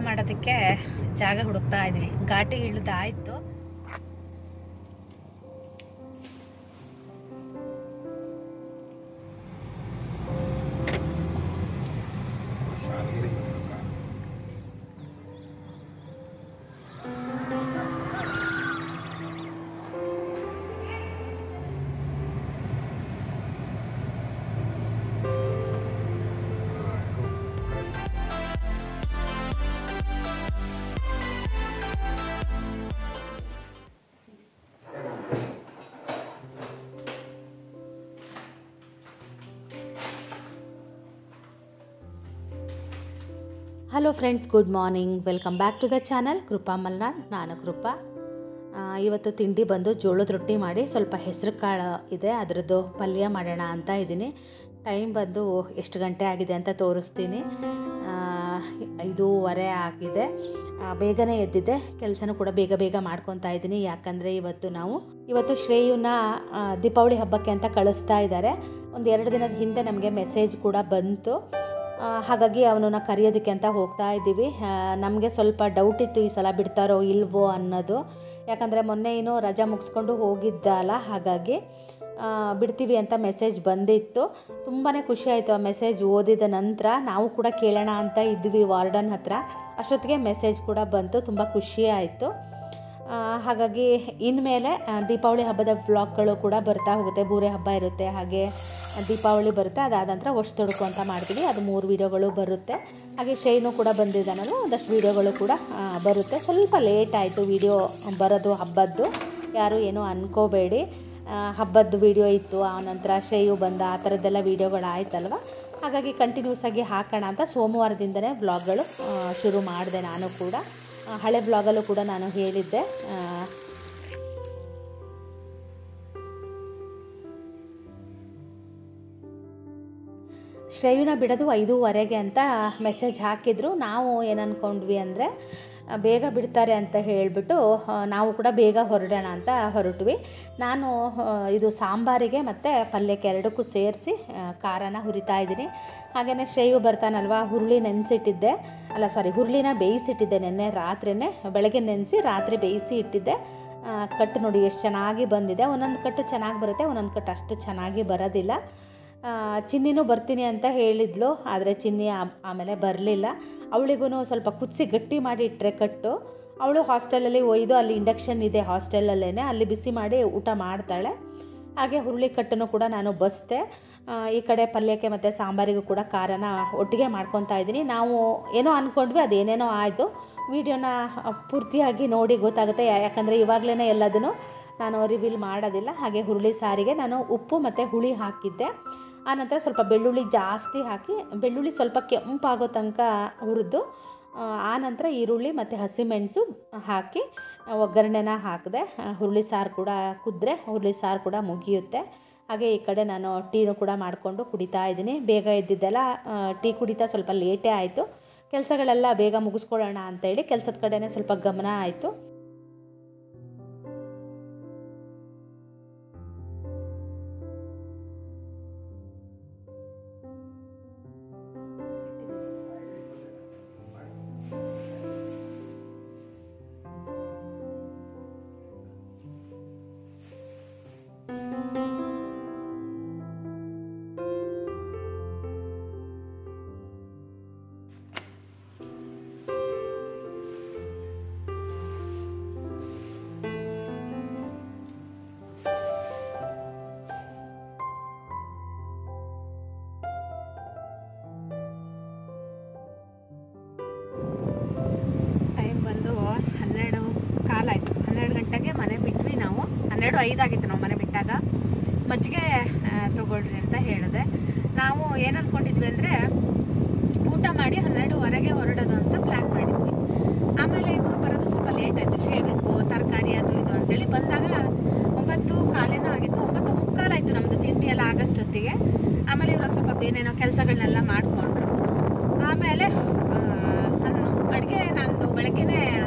ಮಾಡೋದಕ್ಕೆ ಜಾಗ ಹುಡುಕ್ತಾ ಇದ್ದೀವಿ. ಘಾಟಿ ಇಳಿದಾಯ್ತು. Hello friends, good morning. Welcome back to the channel Krupa Malnad. ನಾನು ಕೃಪಾ. ಇವತ್ತು ತಿಂಡಿ ಬಂದು ಜೋಳದ ರೊಟ್ಟಿ ಮಾಡಿ ಸ್ವಲ್ಪ ಹೆಸರು ಕಾಳು ಇದೆ, ಅದರದ್ದು ಪಲ್ಯ ಮಾಡೋಣ ಅಂತ ಇದ್ದೀನಿ. ಟೈಮ್ ಬಂದು ಎಷ್ಟು ಗಂಟೆ ಆಗಿದೆ ಅಂತ ತೋರಿಸ್ತೀನಿ. 5:15 ಆಗಿದೆ. ಬೇಗನೆ ಎದ್ದಿದ್ದೆ. ಕೆಲಸನೂ ಕೂಡ ಬೇಗ ಮಾಡ್ಕೊತಾ ಇದ್ದೀನಿ. ಯಾಕಂದರೆ ಇವತ್ತು ಶ್ರೇಯುನ ದೀಪಾವಳಿ ಹಬ್ಬಕ್ಕೆ ಅಂತ ಕಳಿಸ್ತಾ ಇದ್ದಾರೆ. ಒಂದು 2 ದಿನದ ಹಿಂದೆ ನಮಗೆ ಮೆಸೇಜ್ ಕೂಡ ಬಂತು. ಹಾಗಾಗಿ ಅವನನ್ನು ಕರೆಯೋದಕ್ಕೆ ಅಂತ ಹೋಗ್ತಾ ಇದ್ದೀವಿ. ನಮಗೆ ಸ್ವಲ್ಪ ಡೌಟ್ ಇತ್ತು ಈ ಸಲ ಬಿಡ್ತಾರೋ ಇಲ್ವೋ ಅನ್ನೋದು. ಯಾಕಂದರೆ ಮೊನ್ನೆ ಏನೋ ರಜಾ ಮುಗಿಸ್ಕೊಂಡು ಹೋಗಿದ್ದಲ್ಲ, ಹಾಗಾಗಿ ಬಿಡ್ತೀವಿ ಅಂತ ಮೆಸೇಜ್ ಬಂದಿತ್ತು. ತುಂಬಾ ಖುಷಿ ಆಯಿತು ಆ ಮೆಸೇಜ್ ಓದಿದ ನಂತರ. ನಾವು ಕೂಡ ಕೇಳೋಣ ಅಂತ ಇದ್ವಿ ವಾರ್ಡನ್ ಹತ್ರ. ಅಷ್ಟೊತ್ತಿಗೆ ಮೆಸೇಜ್ ಕೂಡ ಬಂತು. ತುಂಬ ಖುಷಿ ಆಯಿತು. ಹಾಗಾಗಿ ಇನ್ಮೇಲೆ ದೀಪಾವಳಿ ಹಬ್ಬದ ವ್ಲಾಗ್ಗಳು ಕೂಡ ಬರ್ತಾ ಹೋಗುತ್ತೆ. ಬೂರೆ ಹಬ್ಬ ಇರುತ್ತೆ, ಹಾಗೆ ದೀಪಾವಳಿ ಬರುತ್ತೆ. ಅದಾದ ನಂತರ ವರ್ಷ ತೊಡಕು ಅಂತ ಮಾಡ್ತೀವಿ. ಅದು 3 ವೀಡಿಯೋಗಳು ಬರುತ್ತೆ. ಹಾಗೆ ಶೈನು ಕೂಡ ಬಂದಿದ್ದಾನಲ್ಲ, ಒಂದಷ್ಟು ವೀಡಿಯೋಗಳು ಕೂಡ ಬರುತ್ತೆ. ಸ್ವಲ್ಪ ಲೇಟ್ ಆಯಿತು ವೀಡಿಯೋ ಬರೋದು ಹಬ್ಬದ್ದು. ಯಾರು ಏನೂ ಅಂದ್ಕೋಬೇಡಿ. ಹಬ್ಬದ ವೀಡಿಯೋ ಇತ್ತು, ಆನಂತರ ಶ್ರೇಯು ಬಂದ, ಆ ಥರದ್ದೆಲ್ಲ ವೀಡಿಯೋಗಳು ಆಯ್ತಲ್ವ. ಹಾಗಾಗಿ ಕಂಟಿನ್ಯೂಸ್ ಆಗಿ ಹಾಕೋಣ ಅಂತ ಸೋಮವಾರದಿಂದನೇ ವ್ಲಾಗ್ಗಳು ಶುರು ಮಾಡಿದೆ. ನಾನು ಕೂಡ ಹಳೆ ಬ್ಲಾಗಲ್ಲೂ ಕೂಡ ನಾನು ಹೇಳಿದ್ದೆ. ಶ್ರೇಯುನ ಬಿಡೋದು 5:15 ಅಂತ ಮೆಸೇಜ್ ಹಾಕಿದ್ರು. ನಾವು ಏನು ಅಂದ್ಕೊಂಡ್ವಿ ಅಂದರೆ ಬೇಗ ಬಿಡ್ತಾರೆ ಅಂತ ಹೇಳಿಬಿಟ್ಟು ನಾವು ಕೂಡ ಬೇಗ ಹೊರಡೋಣ ಅಂತ ಹೊರಟ್ವಿ. ನಾನು ಇದು ಸಾಂಬಾರಿಗೆ ಮತ್ತು ಪಲ್ಯಕ್ಕೆ ಎರಡಕ್ಕೂ ಸೇರಿಸಿ ಖಾರನ ಹುರಿತಾ ಇದ್ದೀನಿ. ಹಾಗೆಯೇ ಶ್ರೇಯು ಬರ್ತಾನಲ್ವ, ಹುರುಳಿನ ಬೇಯಿಸಿಟ್ಟಿದ್ದೆ ನೆನ್ನೆ ರಾತ್ರಿನೇ. ಬೆಳಗ್ಗೆ ನೆನೆಸಿ ರಾತ್ರಿ ಬೇಯಿಸಿ ಇಟ್ಟಿದ್ದೆ. ಕಟ್ಟು ನೋಡಿ ಎಷ್ಟು ಚೆನ್ನಾಗಿ ಬಂದಿದೆ. ಒಂದೊಂದು ಕಟ್ಟು ಚೆನ್ನಾಗಿ ಬರುತ್ತೆ, ಒಂದೊಂದು ಕಟ್ಟು ಅಷ್ಟು ಚೆನ್ನಾಗಿ ಬರೋದಿಲ್ಲ. ಚಿನ್ನಿನೂ ಬರ್ತೀನಿ ಅಂತ ಹೇಳಿದ್ಲು, ಆದರೆ ಚಿನ್ನಿ ಆಮೇಲೆ ಬರಲಿಲ್ಲ. ಅವಳಿಗೂ ಸ್ವಲ್ಪ ಕುದಿಸಿ ಗಟ್ಟಿ ಮಾಡಿ ಇಟ್ಟರೆ ಕಟ್ಟು. ಅವಳು ಹಾಸ್ಟೆಲಲ್ಲಿ ಒಯ್ದು, ಅಲ್ಲಿ ಇಂಡಕ್ಷನ್ ಇದೆ ಹಾಸ್ಟೆಲಲ್ಲೇ, ಅಲ್ಲಿ ಬಿಸಿ ಮಾಡಿ ಊಟ ಮಾಡ್ತಾಳೆ. ಹಾಗೆ ಹುರುಳಿ ಕಟ್ಟನ್ನು ಕೂಡ ನಾನು ಬಸ್ತೆ. ಈ ಕಡೆ ಪಲ್ಯಕ್ಕೆ ಮತ್ತು ಸಾಂಬಾರಿಗೂ ಕೂಡ ಖಾರನ ಒಟ್ಟಿಗೆ ಮಾಡ್ಕೊತಾ ಇದ್ದೀನಿ. ನಾವು ಏನೋ ಅಂದ್ಕೊಂಡ್ವಿ, ಅದೇನೇನೋ ಆಯಿತು. ವಿಡಿಯೋನ ಪೂರ್ತಿಯಾಗಿ ನೋಡಿ ಗೊತ್ತಾಗುತ್ತೆ. ಯಾಕಂದರೆ ಇವಾಗಲೇ ಎಲ್ಲದನ್ನು ನಾನು ರಿವೀಲ್ ಮಾಡೋದಿಲ್ಲ. ಹಾಗೆ ಹುರುಳಿ ಸಾರಿಗೆ ನಾನು ಉಪ್ಪು ಮತ್ತು ಹುಳಿ ಹಾಕಿದ್ದೆ. ಆನಂತರ ಸ್ವಲ್ಪ ಬೆಳ್ಳುಳ್ಳಿ ಜಾಸ್ತಿ ಹಾಕಿ, ಬೆಳ್ಳುಳ್ಳಿ ಸ್ವಲ್ಪ ಕೆಂಪಾಗೋ ತನಕ ಹುರಿದು, ಆನಂತರ ಈರುಳ್ಳಿ ಮತ್ತು ಹಸಿಮೆಣಸು ಹಾಕಿ ಒಗ್ಗರಣೆನ ಹಾಕಿದೆ. ಹುರುಳಿ ಸಾರು ಕೂಡ ಕುದ್ರೆ ಹುರುಳಿ ಸಾರು ಕೂಡ ಮುಗಿಯುತ್ತೆ. ಹಾಗೆ ಈ ಕಡೆ ನಾನು ಟೀನು ಕೂಡ ಮಾಡಿಕೊಂಡು ಕುಡಿತಾ ಇದ್ದೀನಿ. ಬೇಗ ಎದ್ದಿದ್ದೆಲ್ಲ ಟೀ ಕುಡಿತಾ ಸ್ವಲ್ಪ ಲೇಟೇ ಆಯಿತು. ಕೆಲಸಗಳೆಲ್ಲ ಬೇಗ ಮುಗಿಸ್ಕೊಳ್ಳೋಣ ಅಂತೇಳಿ ಕೆಲಸದ ಕಡೆನೇ ಸ್ವಲ್ಪ ಗಮನ ಆಯಿತು. ಬಂದು 12:15 ಆಯಿತು. 12 ಗಂಟೆಗೆ ಮನೆ ಬಿಟ್ವಿ ನಾವು. 12:05 ಆಗಿತ್ತು ನಾವು ಮನೆ ಬಿಟ್ಟಾಗ. ಮಜ್ಜಿಗೆ ತೊಗೊಳ್ರಿ ಅಂತ ಹೇಳಿದೆ. ನಾವು ಏನು ಅಂದ್ಕೊಂಡಿದ್ವಿ ಅಂದರೆ ಊಟ ಮಾಡಿ 12:15ಗೆ ಹೊರಡೋದು ಅಂತ ಪ್ಲ್ಯಾನ್ ಮಾಡಿದ್ವಿ. ಆಮೇಲೆ ಇವರು ಬರೋದು ಸ್ವಲ್ಪ ಲೇಟ್ ಆಯಿತು. ಶೇವಿಂಗು, ತರಕಾರಿ ಅದು ಇದು ಅಂತೇಳಿ ಬಂದಾಗ 9:15 ಆಗಿತ್ತು. 9:45 ಆಯಿತು ನಮ್ಮದು ತಿಂಡಿ ಎಲ್ಲ ಆಗಷ್ಟೊತ್ತಿಗೆ. ಆಮೇಲೆ ಇವರು ಸ್ವಲ್ಪ ಬೇನೇನೋ ಕೆಲಸಗಳನ್ನೆಲ್ಲ ಮಾಡಿಕೊಂಡ್ರು. ಆಮೇಲೆ ಅಡುಗೆ ನಂದು ಬೆಳಗ್ಗೆನೇ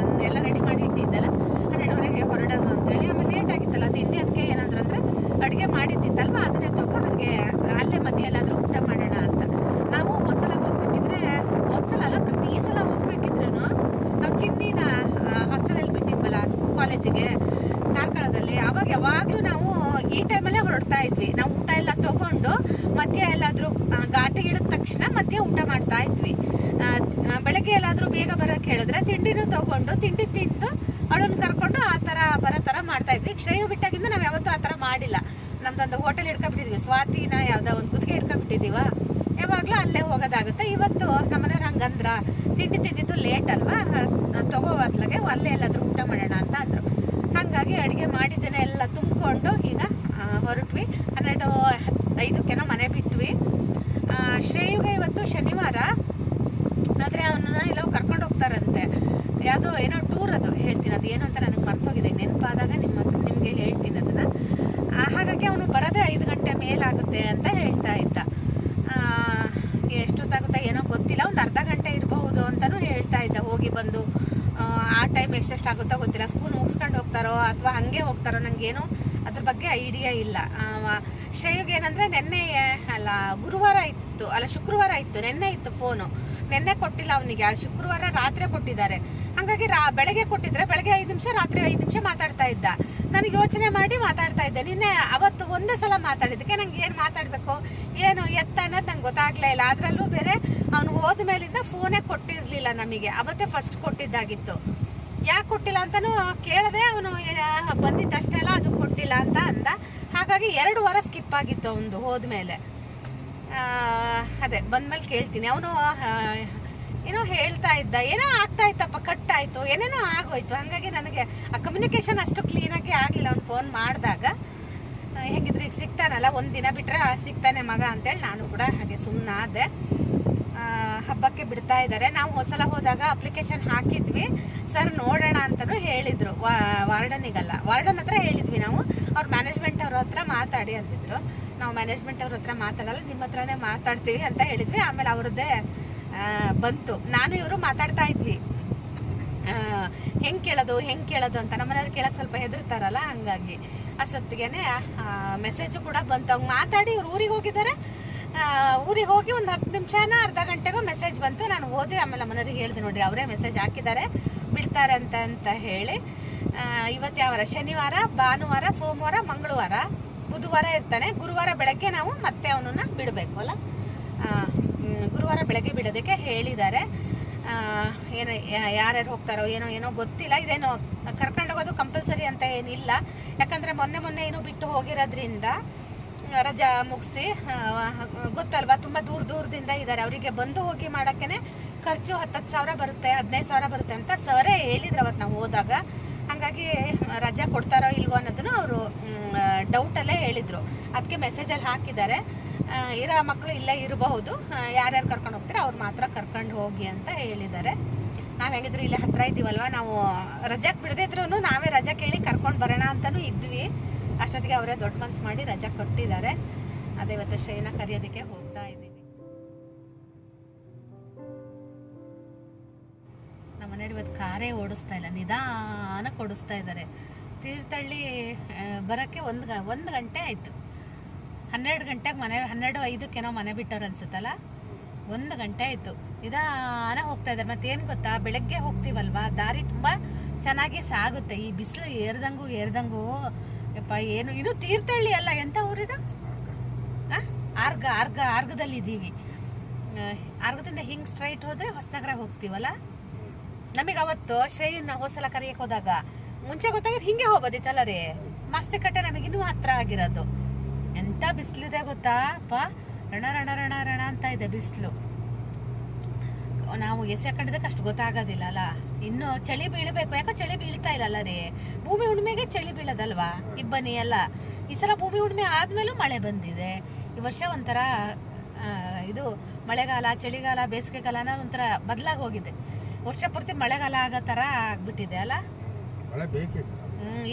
ಎಲ್ಲ ರೆಡಿ ಮಾಡಿ ಇಟ್ಟಿದ್ದಲ್ಲ, 12:15ಗೆ ಹೊರಡೋದು ಅಂತೇಳಿ. ಆಮೇಲೆ ಲೇಟ್ ಆಗಿತ್ತಲ್ಲ ತಿಂಡಿ, ಅದಕ್ಕೆ ಏನಾದ್ರು ಅಂದರೆ ಅಡುಗೆ ಮಾಡಿದ್ದಿತ್ತಲ್ವ ಅದನ್ನೇ ತಗೋ ಹಾಗೆ ಅಲ್ಲೇ ಮಧ್ಯೆ ಎಲ್ಲಾದರೂ ಊಟ ಮಾಡೋಣ ಅಂತ. ನಾವು ಒಂದ್ಸಲ ಹೋಗ್ಬೇಕಿದ್ರೆ, ಒಂದ್ಸಲ ಅಲ್ಲ ಪ್ರತಿ ಸಲ ಹೋಗ್ಬೇಕಿದ್ರೂ ಎಲ್ಲಾದ್ರೂ ಘಾಟಿಗೆ ಇಳಿದ ತಕ್ಷಣ ಮಧ್ಯೆ ಊಟ ಮಾಡ್ತಾ ಇದ್ವಿ. ಬೆಳಗ್ಗೆ ಎಲ್ಲಾದ್ರೂ ಬೇಗ ಬರಕ್ ಹೇಳಿದ್ರೆ ತಿಂಡಿನೂ ತಗೊಂಡು ತಿಂಡಿ ತಿಂದು ಅವಳನ್ನ ಕರ್ಕೊಂಡು ಆ ತರ ಬರೋ ತರ ಮಾಡ್ತಾ ಇದ್ವಿ. ಶ್ರೇಯು ಬಿಟ್ಟಾಗಿಂದ ನಾವ್ ಯಾವತ್ತೂ ಆ ತರ ಮಾಡಿಲ್ಲ. ನಮ್ದೊಂದು ಹೋಟೆಲ್ ಹಿಡ್ಕೊಂಡ್ಬಿಟ್ಟಿದ್ವಿ, ಸ್ವಾತಿನ ಯಾವ್ದೋ ಒಂದು ಗುತ್ತಿಗೆ ಹಿಡ್ಕೊಂಡ್ಬಿಟ್ಟಿದೀವ, ಯಾವಾಗ್ಲೂ ಅಲ್ಲೇ ಹೋಗೋದಾಗುತ್ತೆ. ಇವತ್ತು ನಮ್ಮನೆಯವ್ರು ಹಂಗಂದ್ರ ತಿಂಡಿ ತಿಂದಿದ್ದು ಲೇಟ್ ಅಲ್ವಾ, ತಗೋ ಹೊತ್ಲಾಗೆ ಅಲ್ಲೇ ಎಲ್ಲಾದ್ರೂ ಊಟ ಮಾಡೋಣ ಅಂತ ಅಂದ್ರು. ಹಂಗಾಗಿ ಅಡಿಗೆ ಮಾಡಿದ್ದೇನೆ ಎಲ್ಲ ತುಂಬಿಕೊಂಡು ಈಗ ಹೊರಟ್ವಿ. 12:05 ಮನೆ ಬಿಟ್ವಿ. ಶ್ರೇಯುಗೆ ಇವತ್ತು ಶನಿವಾರ, ಆದ್ರೆ ಅವನನ್ನ ಎಲ್ಲೋ ಕರ್ಕೊಂಡು ಹೋಗ್ತಾರಂತೆ, ಯಾವುದೋ ಏನೋ ಟೂರ್, ಅದು ಹೇಳ್ತೀನಿ, ಅದು ಏನು ಅಂತ ನನಗೆ ಮರ್ತೋಗಿದೆ, ನೆನಪಾದಾಗ ನಿಮಗೆ ಹೇಳ್ತೀನಿ ಅದನ್ನ. ಹಾಗಾಗಿ ಅವನು ಬರೋದೇ 5 ಗಂಟೆ ಮೇಲಾಗುತ್ತೆ ಅಂತ ಹೇಳ್ತಾ ಇದ್ದ. ಎಷ್ಟೊತ್ತಾಗುತ್ತೆ ಏನೋ ಗೊತ್ತಿಲ್ಲ, ಒಂದು ಅರ್ಧ ಗಂಟೆ ಇರಬಹುದು ಅಂತಾನು ಹೇಳ್ತಾ ಇದ್ದ. ಹೋಗಿ ಬಂದು ಆ ಟೈಮ್ ಎಷ್ಟೆಷ್ಟಾಗುತ್ತೋ ಗೊತ್ತಿಲ್ಲ. ಸ್ಕೂಲ್ ಮುಗಿಸ್ಕೊಂಡು ಹೋಗ್ತಾರೋ ಅಥವಾ ಹಂಗೆ ಹೋಗ್ತಾರೋ, ನನಗೇನು ಅದ್ರ ಬಗ್ಗೆ ಐಡಿಯಾ ಇಲ್ಲ. ಶ್ರೇಯುಗೆ ಏನಂದ್ರೆ ನೆನ್ನೆ ಅಲ್ಲ ಗುರುವಾರ ಇತ್ತು, ಅಲ್ಲ ಶುಕ್ರವಾರ ಇತ್ತು, ನೆನ್ನೆ ಇತ್ತು ಫೋನು. ನೆನ್ನೆ ಕೊಟ್ಟಿಲ್ಲ ಅವನಿಗೆ, ಶುಕ್ರವಾರ ರಾತ್ರಿ ಕೊಟ್ಟಿದ್ದಾರೆ. ಹಂಗಾಗಿ ಬೆಳಗ್ಗೆ ಕೊಟ್ಟಿದ್ರೆ ಬೆಳಗ್ಗೆ 5 ನಿಮಿಷ, ರಾತ್ರಿ 5 ನಿಮಿಷ ಮಾತಾಡ್ತಾ ಇದ್ದ. ನನಗೆ ಯೋಚನೆ ಮಾಡಿ ಮಾತಾಡ್ತಾ ಇದ್ದೆ. ನಿನ್ನೆ ಅವತ್ತು ಒಂದೇ ಸಲ ಮಾತಾಡಿದಕ್ಕೆ ನಂಗೆ ಏನ್ ಮಾತಾಡ್ಬೇಕು ಏನು ಎತ್ತ ಅನ್ನೋದು ನಂಗೆ ಗೊತ್ತಾಗ್ಲೇ ಇಲ್ಲ. ಅದ್ರಲ್ಲೂ ಬೇರೆ ಅವನು ಹೋದ ಮೇಲಿಂದ ಫೋನೇ ಕೊಟ್ಟಿರ್ಲಿಲ್ಲ ನಮಗೆ, ಅವತ್ತೇ ಫಸ್ಟ್ ಕೊಟ್ಟಿದ್ದಾಗಿತ್ತು. ಯಾಕೆ ಕೊಟ್ಟಿಲ್ಲ ಅಂತಾನು ಕೇಳದೆ, ಅವನು ಬಂದಿದ್ದಷ್ಟೇ ಅಲ್ಲ ಅದು ಕೊಟ್ಟಿಲ್ಲ ಅಂತ ಅಂದ. ಹಾಗಾಗಿ 2 ವಾರ ಸ್ಕಿಪ್ ಆಗಿತ್ತು ಅವನು ಹೋದ್ಮೇಲೆ. ಅದೇ ಬಂದ್ಮೇಲೆ ಕೇಳ್ತೀನಿ. ಅವನು ಏನೋ ಹೇಳ್ತಾ ಇದ್ದ, ಏನೋ ಆಗ್ತಾ ಇತ್ತಪ್ಪ, ಕಟ್ ಆಯ್ತು, ಏನೇನೋ ಆಗೋಯ್ತು. ಹಂಗಾಗಿ ನನಗೆ ಆ ಕಮ್ಯುನಿಕೇಶನ್ ಅಷ್ಟು ಕ್ಲೀನಾಗಿ ಆಗ್ಲಿಲ್ಲ. ಅವ್ನು ಫೋನ್ ಮಾಡಿದಾಗ ಹೆಂಗಿದ್ರು ಈಗ ಸಿಗ್ತಾನಲ್ಲ, ಒಂದಿನ ಬಿಟ್ರೆ ಸಿಗ್ತಾನೆ ಮಗ ಅಂತೇಳಿ ನಾನು ಕೂಡ ಹಾಗೆ ಸುಮ್ಮನಾದೆ. ಹಬ್ಬಕ್ಕೆ ಬಿಡ್ತಾ ಇದ್ದಾರೆ. ನಾವು ಹೊಸಲ ಹೋದಾಗ ಅಪ್ಲಿಕೇಶನ್ ಹಾಕಿದ್ವಿ, ಸರ್ ನೋಡೋಣ ಅಂತಾನು ಹೇಳಿದ್ರು. ವಾರ್ಡನಿಗಲ್ಲ, ವಾರ್ಡನ್ ಹತ್ರ ಹೇಳಿದ್ವಿ ನಾವು, ಅವ್ರ ಮ್ಯಾನೇಜ್ಮೆಂಟ್ ಅವ್ರ ಹತ್ರ ಮಾತಾಡಿ ಅಂತಿದ್ರು. ನಾವು ಮ್ಯಾನೇಜ್ಮೆಂಟ್ ಅವ್ರ ಹತ್ರ ಮಾತಾಡಲ್ಲ, ನಿಮ್ಮ ಹತ್ರನೇ ಮಾತಾಡ್ತೀವಿ ಅಂತ ಹೇಳಿದ್ವಿ. ಆಮೇಲೆ ಅವ್ರದ್ದೇ ಬಂತು. ನಾನು ಇವರು ಮಾತಾಡ್ತಾ ಇದ್ವಿ, ಹೆಂಗ್ ಕೇಳೋದು ಅಂತ. ನಮ್ಮನೆಯವ್ರು ಕೇಳಕ್ ಸ್ವಲ್ಪ ಹೆದರ್ತಾರಲ್ಲ, ಹಂಗಾಗಿ ಅಷ್ಟೊತ್ತಿಗೆನೆ ಮೆಸೇಜ್ ಕೂಡ ಬಂತು. ಅವ್ರು ಮಾತಾಡಿ ಇವ್ರು ಊರಿಗೆ ಹೋಗಿದ್ದಾರೆ. ಊರಿಗೆ ಹೋಗಿ ಒಂದು 10 ನಿಮಿಷನ ಅರ್ಧ ಗಂಟೆಗೂ ಮೆಸೇಜ್ ಬಂತು. ನಾನು ಓದಿ ಆಮೇಲೆ ಮನೆಯವ್ರಿಗೆ ಹೇಳಿದೆ, ನೋಡ್ರಿ ಅವರೇ ಮೆಸೇಜ್ ಹಾಕಿದ್ದಾರೆ, ಬಿಡ್ತಾರೆ ಅಂತ ಹೇಳಿ. ಇವತ್ತು ಯಾವ ವಾರ? ಶನಿವಾರ, ಭಾನುವಾರ, ಸೋಮವಾರ, ಮಂಗಳವಾರ, ಬುಧವಾರ ಇರ್ತಾನೆ. ಗುರುವಾರ ಬೆಳಗ್ಗೆ ನಾವು ಮತ್ತೆ ಅವನನ್ನ ಬಿಡಬೇಕು ಅಲ್ಲ. ಗುರುವಾರ ಬೆಳಗ್ಗೆ ಬಿಡೋದಕ್ಕೆ ಹೇಳಿದ್ದಾರೆ. ಏನೋ ಯಾರ್ಯಾರು ಹೋಗ್ತಾರೋ ಏನೋ ಗೊತ್ತಿಲ್ಲ. ಇದೇನೋ ಕರ್ಕೊಂಡೋಗೋದು ಕಂಪಲ್ಸರಿ ಅಂತ ಏನಿಲ್ಲ, ಯಾಕಂದ್ರೆ ಮೊನ್ನೆ ಏನೋ ಬಿಟ್ಟು ಹೋಗಿರೋದ್ರಿಂದ ರಜಾ ಮುಗಿಸಿ, ಗೊತ್ತಲ್ವಾ ತುಂಬಾ ದೂರದಿಂದ ಇದ್ದಾರೆ. ಅವರಿಗೆ ಬಂದು ಹೋಗಿ ಮಾಡಕ್ಕೇನೆ ಖರ್ಚು 10,000 ಬರುತ್ತೆ, 15,000 ಬರುತ್ತೆ ಅಂತ ಸರೇ ಹೇಳಿದ್ರು ಅವತ್ತು ನಾವು ಹೋದಾಗ. ಹಂಗಾಗಿ ರಜಾ ಕೊಡ್ತಾರೋ ಇಲ್ವೋ ಅನ್ನೋದನ್ನು ಅವರು ಡೌಟ್ ಅಲ್ಲೇ ಹೇಳಿದ್ರು. ಅದಕ್ಕೆ ಮೆಸೇಜಲ್ಲಿ ಹಾಕಿದ್ದಾರೆ, ಇರೋ ಮಕ್ಕಳು ಇಲ್ಲೇ ಇರಬಹುದು, ಯಾರ್ಯಾರು ಕರ್ಕೊಂಡು ಹೋಗ್ತಾರೆ ಅವ್ರು ಮಾತ್ರ ಕರ್ಕೊಂಡು ಹೋಗಿ ಅಂತ ಹೇಳಿದ್ದಾರೆ. ನಾವ್ ಹೆಂಗಿದ್ರು ಇಲ್ಲೇ ಹತ್ರ ಇದ್ದೀವಲ್ವಾ, ನಾವು ರಜಾಕ್ ಬಿಡದಿದ್ರು ನಾವೇ ರಜಾ ಕೇಳಿ ಕರ್ಕೊಂಡು ಬರೋಣ ಅಂತಾನು ಇದ್ವಿ. ಅಷ್ಟೊತ್ತಿಗೆ ಅವರೇ ದೊಡ್ಡ ಮನ್ಸು ಮಾಡಿ ರಜಾ ಕೊಟ್ಟಿದ್ದಾರೆ. ಅದೇ ಇವತ್ತು ಶ್ರೇಯನ ಕರೆಯೋದಕ್ಕೆ ಹೋಗ್ತಾ ಇದ್ದೀವಿ. ನಮ್ಮ ಮನೆಯವ್ರು ಇವತ್ತು ಕಾರೇ ಓಡಿಸ್ತಾ ಇಲ್ಲ, ನಿಧಾನಕ್ಕೆ ಓಡಿಸ್ತಾ ಇದ್ದಾರೆ. ತೀರ್ಥಹಳ್ಳಿ ಬರೋಕ್ಕೆ ಒಂದು ಗಂಟೆ ಆಯ್ತು. 12 ಗಂಟೆಗೆ ಮನೆ, 12:05 ಮನೆ ಬಿಟ್ಟವ್ರು ಅನ್ಸುತ್ತಲ್ಲ, 1 ಗಂಟೆ ಆಯ್ತು. ನಿಧಾನ ಹೋಗ್ತಾ ಇದ್ದಾರೆ. ಮತ್ತೇನು ಗೊತ್ತಾ, ಬೆಳಗ್ಗೆ ಹೋಗ್ತೀವಲ್ವಾ, ದಾರಿ ತುಂಬಾ ಚೆನ್ನಾಗಿ ಸಾಗುತ್ತೆ. ಈ ಬಿಸಿಲು ಏರ್ದಂಗೂ ಯಪ್ಪ ಏನು. ಇನ್ನು ತೀರ್ಥಹಳ್ಳಿ ಅಲ್ಲ, ಎಂತ ಊರಿದು? ಆರ್ಗದಲ್ಲಿ ಇದ್ದೀವಿ. ಆರ್ಗದಿಂದ ಹಿಂಗ್ ಸ್ಟ್ರೈಟ್ ಹೋದ್ರೆ ಹೊಸನಗರ ಹೋಗ್ತೀವಲ್ಲ. ನಮಗೆ ಅವತ್ತು ಶ್ರೇಯನ್ನ ಹೋಸಲ ಕರೆಯಕ್ ಹೋದಾಗ ಮುಂಚೆ ಗೊತ್ತಾಗಿದ್ದು ಹಿಂಗೆ ಹೋಗೋದಿತ್ತಲ್ಲ ರೀ, ಮಾಸ್ಟರ್ ಕಟ್ಟೆ ನಮಗಿನ್ನೂ ಹತ್ರ ಆಗಿರೋದು. ಎಂತ ಬಿಸಿಲಿದೆ ಗೊತ್ತಾ ಅಪ್ಪ, ರಣ ಅಂತ ಇದೆ ಬಿಸಿಲು. ನಾವು ಎಸೆ ಹಾಕೊಂಡಿದ್ದಕ್ಕೆ ಅಷ್ಟು ಗೊತ್ತಾಗೋದಿಲ್ಲ ಅಲ್ಲ. ಇನ್ನು ಚಳಿ ಬೀಳಬೇಕು, ಯಾಕೋ ಚಳಿ ಬೀಳ್ತಾ ಇಲ್ಲಲ್ಲ ರೀ. ಭೂಮಿ ಹುಣ್ಣಿಮೆಗೆ ಚಳಿ ಬೀಳೋದಲ್ವಾ ಇಬ್ಬನಿ ಎಲ್ಲ. ಈ ಸಲ ಭೂಮಿ ಹುಣ್ಣಿಮೆ ಆದ್ಮೇಲೂ ಮಳೆ ಬಂದಿದೆ. ಈ ವರ್ಷ ಒಂಥರ ಇದು ಮಳೆಗಾಲ, ಚಳಿಗಾಲ, ಬೇಸಿಗೆಗಾಲನ ಒಂಥರ ಬದಲಾಗಿ ಹೋಗಿದೆ. ವರ್ಷ ಪೂರ್ತಿ ಮಳೆಗಾಲ ಆಗೋ ತರ ಆಗ್ಬಿಟ್ಟಿದೆ ಅಲ್ಲ.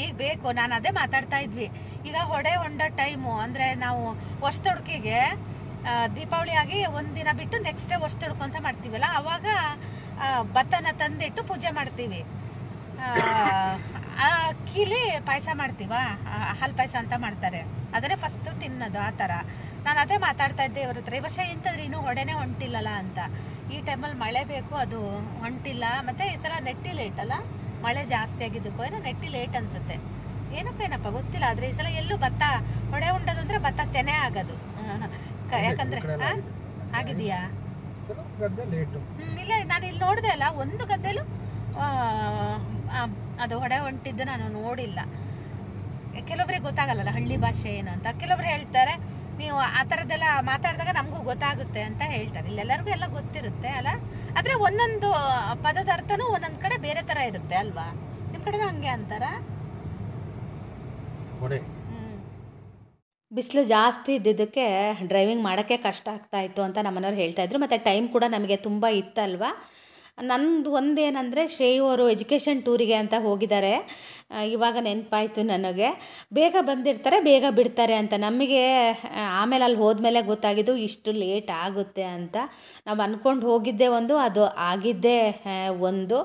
ಈಗ ಬೇಕು. ನಾನು ಅದೇ ಮಾತಾಡ್ತಾ ಇದ್ವಿ. ಈಗ ಹೊಂಡೋ ಟೈಮು ಅಂದ್ರೆ ನಾವು ವರ್ಷ ತೊಡಕಿಗೆ ದೀಪಾವಳಿ ಆಗಿ ಒಂದಿನ ಬಿಟ್ಟು ನೆಕ್ಸ್ಟ್ ಡೇ ವರ್ಷ ತೊಡ್ಕೊಂತ ಮಾಡ್ತೀವಲ್ಲ, ಅವಾಗ ಭತ್ತನ ತಂದಿಟ್ಟು ಪೂಜೆ ಮಾಡ್ತೀವಿ. ಅಕ್ಕಿಲಿ ಪಾಯಸ ಮಾಡ್ತೀವ, ಹಾಲು ಪಾಯಸ ಅಂತ ಮಾಡ್ತಾರೆ, ಅದನ್ನೇ ಫಸ್ಟ್ ತಿನ್ನೋದು. ಆ ತರ ನಾನು ಅದೇ ಮಾತಾಡ್ತಾ ಇದ್ದೆ ಇವ್ರ ಹತ್ರ. ಈ ವರ್ಷ ಎಂತದ್ರಿ ಇನ್ನೂ ಹೊಡೆನೆ ಹೊಂಟಿಲ್ಲಲ್ಲ ಅಂತ. ಈ ಟೈಮಲ್ಲಿ ಮಳೆ ಬೇಕು, ಅದು ಹೊಂಟಿಲ್ಲ. ಮತ್ತೆ ಈ ಸಲ ನೆಟ್ಟಿ ಲೇಟ್ ಅಲ್ಲ, ಮಳೆ ಜಾಸ್ತಿ ಆಗಿದ್ದಕ್ಕೋ ಏನೋ ನೆಟ್ಟಿ ಲೇಟ್ ಅನ್ಸುತ್ತೆ. ಏನಪ್ಪ ಗೊತ್ತಿಲ್ಲ. ಆದ್ರೆ ಈ ಸಲ ಎಲ್ಲೂ ಭತ್ತ ಹೊಡೆ ಉಂಡೋದು ಅಂದ್ರೆ ಭತ್ತ ತೆನೆ ಆಗೋದು. ಯಾಕಂದ್ರೆ ಆಗಿದೆಯಾ? ಇಲ್ಲ, ನಾನು ಇಲ್ಲಿ ನೋಡಿದೆ ಅಲ್ಲ, ಒಂದು ಗದ್ದೆಲು ಅದು ಹೊಡೆ ಹೊಂಟಿದ್ದು ನಾನು ನೋಡಿಲ್ಲ. ಕೆಲವೊಬ್ಬರಿಗೆ ಗೊತ್ತಾಗಲ್ಲ ಹಳ್ಳಿ ಭಾಷೆ ಏನು ಅಂತ. ಕೆಲವೊಬ್ರು ಹೇಳ್ತಾರೆ ನೀವು ಆ ಥರದ್ದೆಲ್ಲ ಮಾತಾಡಿದಾಗ ನಮಗೂ ಗೊತ್ತಾಗುತ್ತೆ ಅಂತ ಹೇಳ್ತಾರೆ. ಇಲ್ಲೆಲ್ಲರಿಗೂ ಎಲ್ಲ ಗೊತ್ತಿರುತ್ತೆ ಅಲ್ಲ, ಆದ್ರೆ ಒಂದೊಂದು ಪದದ ಅರ್ಥನೂ ಒಂದೊಂದ್ ಕಡೆ ಬೇರೆ ತರ ಇರುತ್ತೆ ಅಲ್ವಾ? ನಿಮ್ ಕಡೆ ಹಂಗೆ ಅಂತಾರ? ಬಿಸಿಲು ಜಾಸ್ತಿ ಇದ್ದಿದ್ದಕ್ಕೆ ಡ್ರೈವಿಂಗ್ ಮಾಡೋಕ್ಕೆ ಕಷ್ಟ ಆಗ್ತಾಯಿತ್ತು ಅಂತ ನಮ್ಮನೆಯವ್ರು ಹೇಳ್ತಾಯಿದ್ರು. ಮತ್ತು ಟೈಮ್ ಕೂಡ ನಮಗೆ ತುಂಬ ಇತ್ತಲ್ವ. ನಂದು ಒಂದೇನಂದರೆ, ಶ್ರೇಯು ಅವರು ಎಜುಕೇಷನ್ ಟೂರಿಗೆ ಅಂತ ಹೋಗಿದ್ದಾರೆ. ಇವಾಗ ನೆನಪಾಯಿತು ನನಗೆ. ಬೇಗ ಬಂದಿರ್ತಾರೆ, ಬೇಗ ಬಿಡ್ತಾರೆ ಅಂತ. ನಮಗೆ ಆಮೇಲೆ ಅಲ್ಲಿ ಹೋದ್ಮೇಲೆ ಗೊತ್ತಾಗಿದ್ದು ಇಷ್ಟು ಲೇಟ್ ಆಗುತ್ತೆ ಅಂತ. ನಾವು ಅಂದ್ಕೊಂಡು ಹೋಗಿದ್ದೆ ಒಂದು, ಅದು ಆಗಿದ್ದೇ ಒಂದು.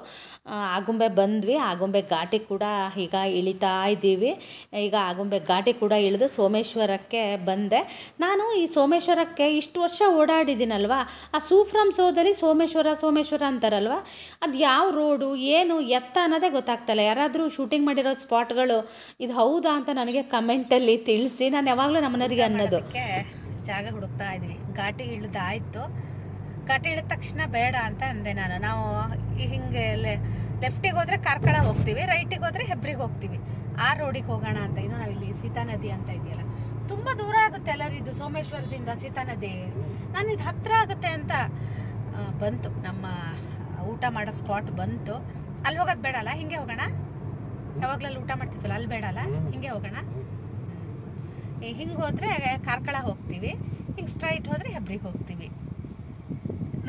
ಆಗುಂಬೆ ಬಂದ್ವಿ. ಆಗುಂಬೆ ಘಾಟಿ ಕೂಡ ಈಗ ಇಳಿತಾ ಇದ್ದೀವಿ. ಈಗ ಆಗುಂಬೆ ಘಾಟಿ ಕೂಡ ಇಳಿದು ಸೋಮೇಶ್ವರಕ್ಕೆ ಬಂದೆ. ನಾನು ಈ ಸೋಮೇಶ್ವರಕ್ಕೆ ಇಷ್ಟು ವರ್ಷ ಓಡಾಡಿದ್ದೀನಲ್ವ, ಆ ಸೂಫ್ರಮ್ ಸೋದಲ್ಲಿ ಸೋಮೇಶ್ವರ ಅಂತಾರಲ್ವ, ಅದು ಯಾವ ರೋಡು ಏನು ಎತ್ತ ಅನ್ನೋದೇ ಗೊತ್ತಾಗ್ತಲ್ಲ. ಯಾರಾದರೂ ಶೂಟಿಂಗ್ ಮಾಡಿರೋ ಸ್ಪಾಟ್ಗಳು ಇದು ಹೌದಾ ಅಂತ ನನಗೆ ಕಮೆಂಟಲ್ಲಿ ತಿಳಿಸಿ. ನಾನು ಯಾವಾಗಲೂ ನಮ್ಮನೆಯವರಿಗೆ ಅನ್ನೋದು, ಜಾಗ ಹುಡುಕ್ತಾ ಇದ್ವಿ. ಘಾಟಿ ಇಳಿದಾಯಿತು. ಘಾಟಿ ಇಳಿದ ತಕ್ಷಣ ಬೇಡ ಅಂತ ಅಂದೆ ನಾನು. ನಾವು ಹಿಂಗೆ ಲೆಫ್ಟಿಗೆ ಹೋದರೆ ಕಾರ್ಕಳ ಹೋಗ್ತೀವಿ, ರೈಟಿಗೆ ಹೋದರೆ ಹೆಬ್ರಿಗೆ ಹೋಗ್ತೀವಿ. ಆ ರೋಡಿಗೆ ಹೋಗೋಣ ಅಂತ. ಇನ್ನು ನಾವಿಲ್ಲಿ ಸೀತಾ ನದಿ ಅಂತ ಇದೆಯಲ್ಲ, ತುಂಬ ದೂರ ಆಗುತ್ತೆ ಎಲ್ಲರೂ. ಇದು ಸೋಮೇಶ್ವರದಿಂದ ಸೀತಾ ನದಿ. ನಾನು ಇದು ಹತ್ತಿರ ಆಗುತ್ತೆ ಅಂತ ಬಂತು. ನಮ್ಮ ಊಟ ಮಾಡೋ ಸ್ಪಾಟ್ ಬಂತು. ಅಲ್ಲಿ ಹೋಗೋದು ಬೇಡಲ್ಲ, ಹಿಂಗೆ ಹೋಗೋಣ. ಯಾವಾಗಲಲ್ಲಿ ಊಟ ಮಾಡ್ತಿದ್ವಲ್ಲ, ಅಲ್ಲಿ ಬೇಡಲ್ಲ, ಹಿಂಗೆ ಹೋಗೋಣ. ಹಿಂಗೆ ಹೋದರೆ ಕಾರ್ಕಳ ಹೋಗ್ತೀವಿ, ಹಿಂಗೆ ಸ್ಟ್ರೈಟ್ ಹೋದರೆ ಹೆಬ್ರಿಗೆ ಹೋಗ್ತೀವಿ.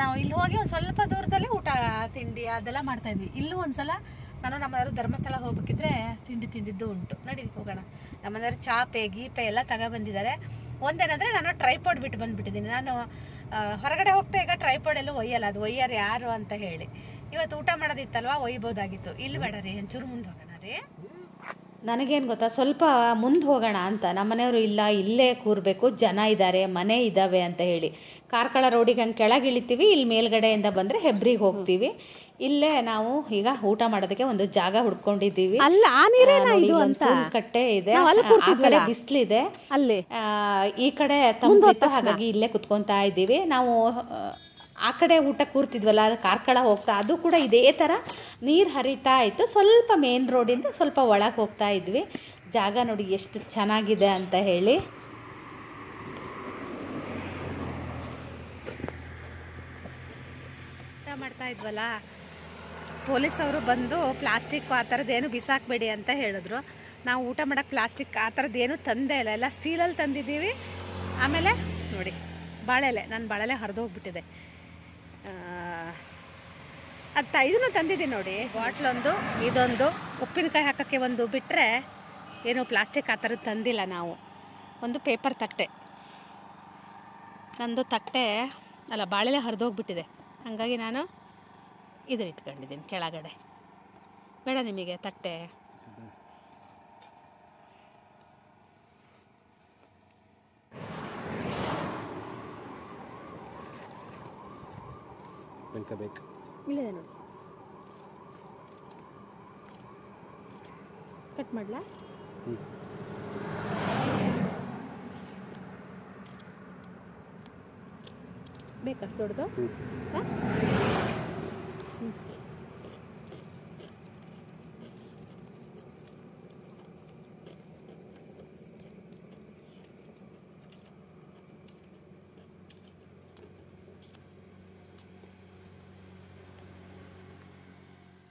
ನಾವು ಇಲ್ಲಿ ಹೋಗಿ ಒಂದು ಸ್ವಲ್ಪ ದೂರದಲ್ಲೇ ಊಟ ತಿಂಡಿ ಅದೆಲ್ಲ ಮಾಡ್ತಾ ಇದ್ವಿ. ಇಲ್ಲೂ ಒಂದ್ಸಲ ನಾನು ನಮ್ಮನೆಯವರು ಧರ್ಮಸ್ಥಳ ಹೋಗ್ಬೇಕಿದ್ರೆ ತಿಂಡಿ ತಿಂದಿದ್ದು ಉಂಟು. ನಡಿ ಹೋಗೋಣ. ನಮ್ಮನೆಯವರು ಚಾಪೆ ಗೀಪೆ ಎಲ್ಲ ತಗೊಬಂದಿದ್ದಾರೆ. ಒಂದೇನಂದರೆ, ನಾನು ಟ್ರೈಪಾಡ್ ಬಿಟ್ಟು ಬಂದುಬಿಟ್ಟಿದ್ದೀನಿ. ನಾನು ಹೊರಗಡೆ ಹೋಗ್ತಾ ಈಗ ಟ್ರೈಪಾಡ್ ಎಲ್ಲೂ ಒಯ್ಯಲ್ಲ, ಅದು ಒಯ್ಯಾರು ಯಾರು ಅಂತ ಹೇಳಿ. ಇವತ್ತು ಊಟ ಮಾಡೋದಿತ್ತಲ್ವ, ಒಯ್ಬೋದಾಗಿತ್ತು. ಇಲ್ಲಿ ಬೇಡ ರೀ, ಒಂಚೂರು ಮುಂದೆ ಹೋಗೋಣ ರೀ. ನನಗೇನು ಗೊತ್ತಾ, ಸ್ವಲ್ಪ ಮುಂದೆ ಹೋಗೋಣ ಅಂತ. ನಮ್ಮನೆಯವರು ಇಲ್ಲ, ಇಲ್ಲೇ ಕೂರಬೇಕು, ಜನ ಇದ್ದಾರೆ, ಮನೆ ಇದ್ದಾವೆ ಅಂತ ಹೇಳಿ ಕಾರ್ಕಳ ರೋಡಿಗೆ ಹಂಗೆ ಕೆಳಗೆ ಇಳಿತೀವಿ. ಇಲ್ಲಿ ಮೇಲ್ಗಡೆಯಿಂದ ಬಂದರೆ ಹೆಬ್ರಿಗೆ ಹೋಗ್ತೀವಿ. ಇಲ್ಲೇ ನಾವು ಈಗ ಊಟ ಮಾಡೋದಕ್ಕೆ ಒಂದು ಜಾಗ ಹುಡ್ಕೊಂಡಿದ್ದೀವಿ. ಕಟ್ಟೆ ಇದೆ, ಆ ಕಡೆ ಬಿಸಿಲಿದೆ, ಅಲ್ಲಿ ಈ ಕಡೆ ತಂಪಿತ್ತು. ಹಾಗಾಗಿ ಇಲ್ಲೇ ಕುತ್ಕೊತಾ ಇದ್ದೀವಿ ನಾವು. ಆ ಕಡೆ ಊಟ ಕೂರ್ತಿದ್ವಲ್ಲ, ಅದು ಕಾರ್ಕಳ ಹೋಗ್ತಾ, ಅದು ಕೂಡ ಇದೇ ಥರ ನೀರು ಹರಿತಾ ಇತ್ತು. ಸ್ವಲ್ಪ ಮೇನ್ ರೋಡಿಂದ ಸ್ವಲ್ಪ ಒಳಗೆ ಹೋಗ್ತಾ ಇದ್ವಿ. ಜಾಗ ನೋಡಿ ಎಷ್ಟು ಚೆನ್ನಾಗಿದೆ ಅಂತ ಹೇಳಿ. ಊಟ ಮಾಡ್ತಾ ಇದ್ವಲ್ಲ, ಪೊಲೀಸವರು ಬಂದು ಪ್ಲಾಸ್ಟಿಕ್ ಆ ಥರದ್ದೇನು ಬಿಸಾಕಬೇಡಿ ಅಂತ ಹೇಳಿದ್ರು. ನಾವು ಊಟ ಮಾಡೋಕ್ಕೆ ಪ್ಲಾಸ್ಟಿಕ್ ಆ ಥರದ್ದೇನು ತಂದೇ ಇಲ್ಲ, ಎಲ್ಲ ಸ್ಟೀಲಲ್ಲಿ ತಂದಿದ್ದೀವಿ. ಆಮೇಲೆ ನೋಡಿ ಬಾಳೆಲೆ, ನಾನು ಬಾಳೆಲೆ ಹರಿದೋಗ್ಬಿಟ್ಟಿದೆ. ಇದನ್ನು ತಂದಿದ್ದೀನಿ ನೋಡಿ, ಬಾಟ್ಲೊಂದು, ಇದೊಂದು, ಉಪ್ಪಿನಕಾಯಿ ಹಾಕೋಕ್ಕೆ ಒಂದು ಬಿಟ್ಟರೆ ಏನು ಪ್ಲಾಸ್ಟಿಕ್ ಆ ಥರದ್ದು ತಂದಿಲ್ಲ ನಾವು. ಒಂದು ಪೇಪರ್ ತಟ್ಟೆ, ನಂದು ತಟ್ಟೆ ಅಲ್ಲ ಬಾಳೆಲೆ ಹರಿದೋಗ್ಬಿಟ್ಟಿದೆ. ಹಾಗಾಗಿ ನಾನು ಇದನ್ನು ಇಟ್ಕೊಂಡಿದ್ದೀನಿ ಕೆಳಗಡೆ. ಬೇಡ ನಿಮಗೆ ತಟ್ಟೆ? ಬೇಕು ಇಲ್ಲದೆ ನೋಡಿ, ಕಟ್ ಮಾಡಲಾ? ಬೇಕಾ ದೊಡ್ಡದು? ಹಾಂ,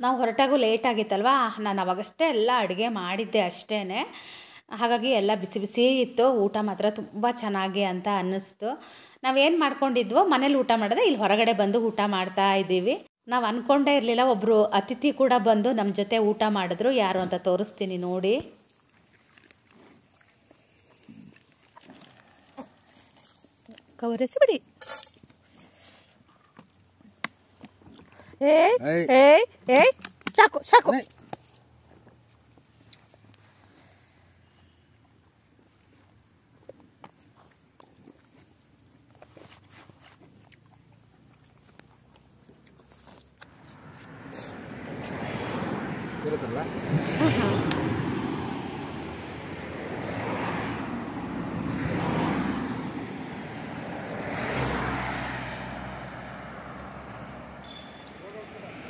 ನಾವು ಹೊರಟಾಗೂ ಲೇಟ್ ಆಗಿತ್ತಲ್ವ. ನಾನು ಅವಾಗಷ್ಟೇ ಎಲ್ಲ ಅಡುಗೆ ಮಾಡಿದ್ದೆ ಅಷ್ಟೇ. ಹಾಗಾಗಿ ಎಲ್ಲ ಬಿಸಿ ಬಿಸಿ ಇತ್ತು. ಊಟ ಮಾತ್ರ ತುಂಬ ಚೆನ್ನಾಗಿ ಅಂತ ಅನ್ನಿಸ್ತು. ನಾವೇನು ಮಾಡ್ಕೊಂಡಿದ್ವೋ ಮನೇಲಿ ಊಟ ಮಾಡೋದೇ, ಇಲ್ಲಿ ಹೊರಗಡೆ ಬಂದು ಊಟ ಮಾಡ್ತಾ ಇದ್ದೀವಿ. ನಾವು ಅಂದ್ಕೊಂಡೇ ಇರಲಿಲ್ಲ, ಒಬ್ಬರು ಅತಿಥಿ ಕೂಡ ಬಂದು ನಮ್ಮ ಜೊತೆ ಊಟ ಮಾಡಿದ್ರು. ಯಾರು ಅಂತ ತೋರಿಸ್ತೀನಿ ನೋಡಿ. ಕವರಿಸ್ಬಿಡಿ. ಸಾಕು ಸಾಕು.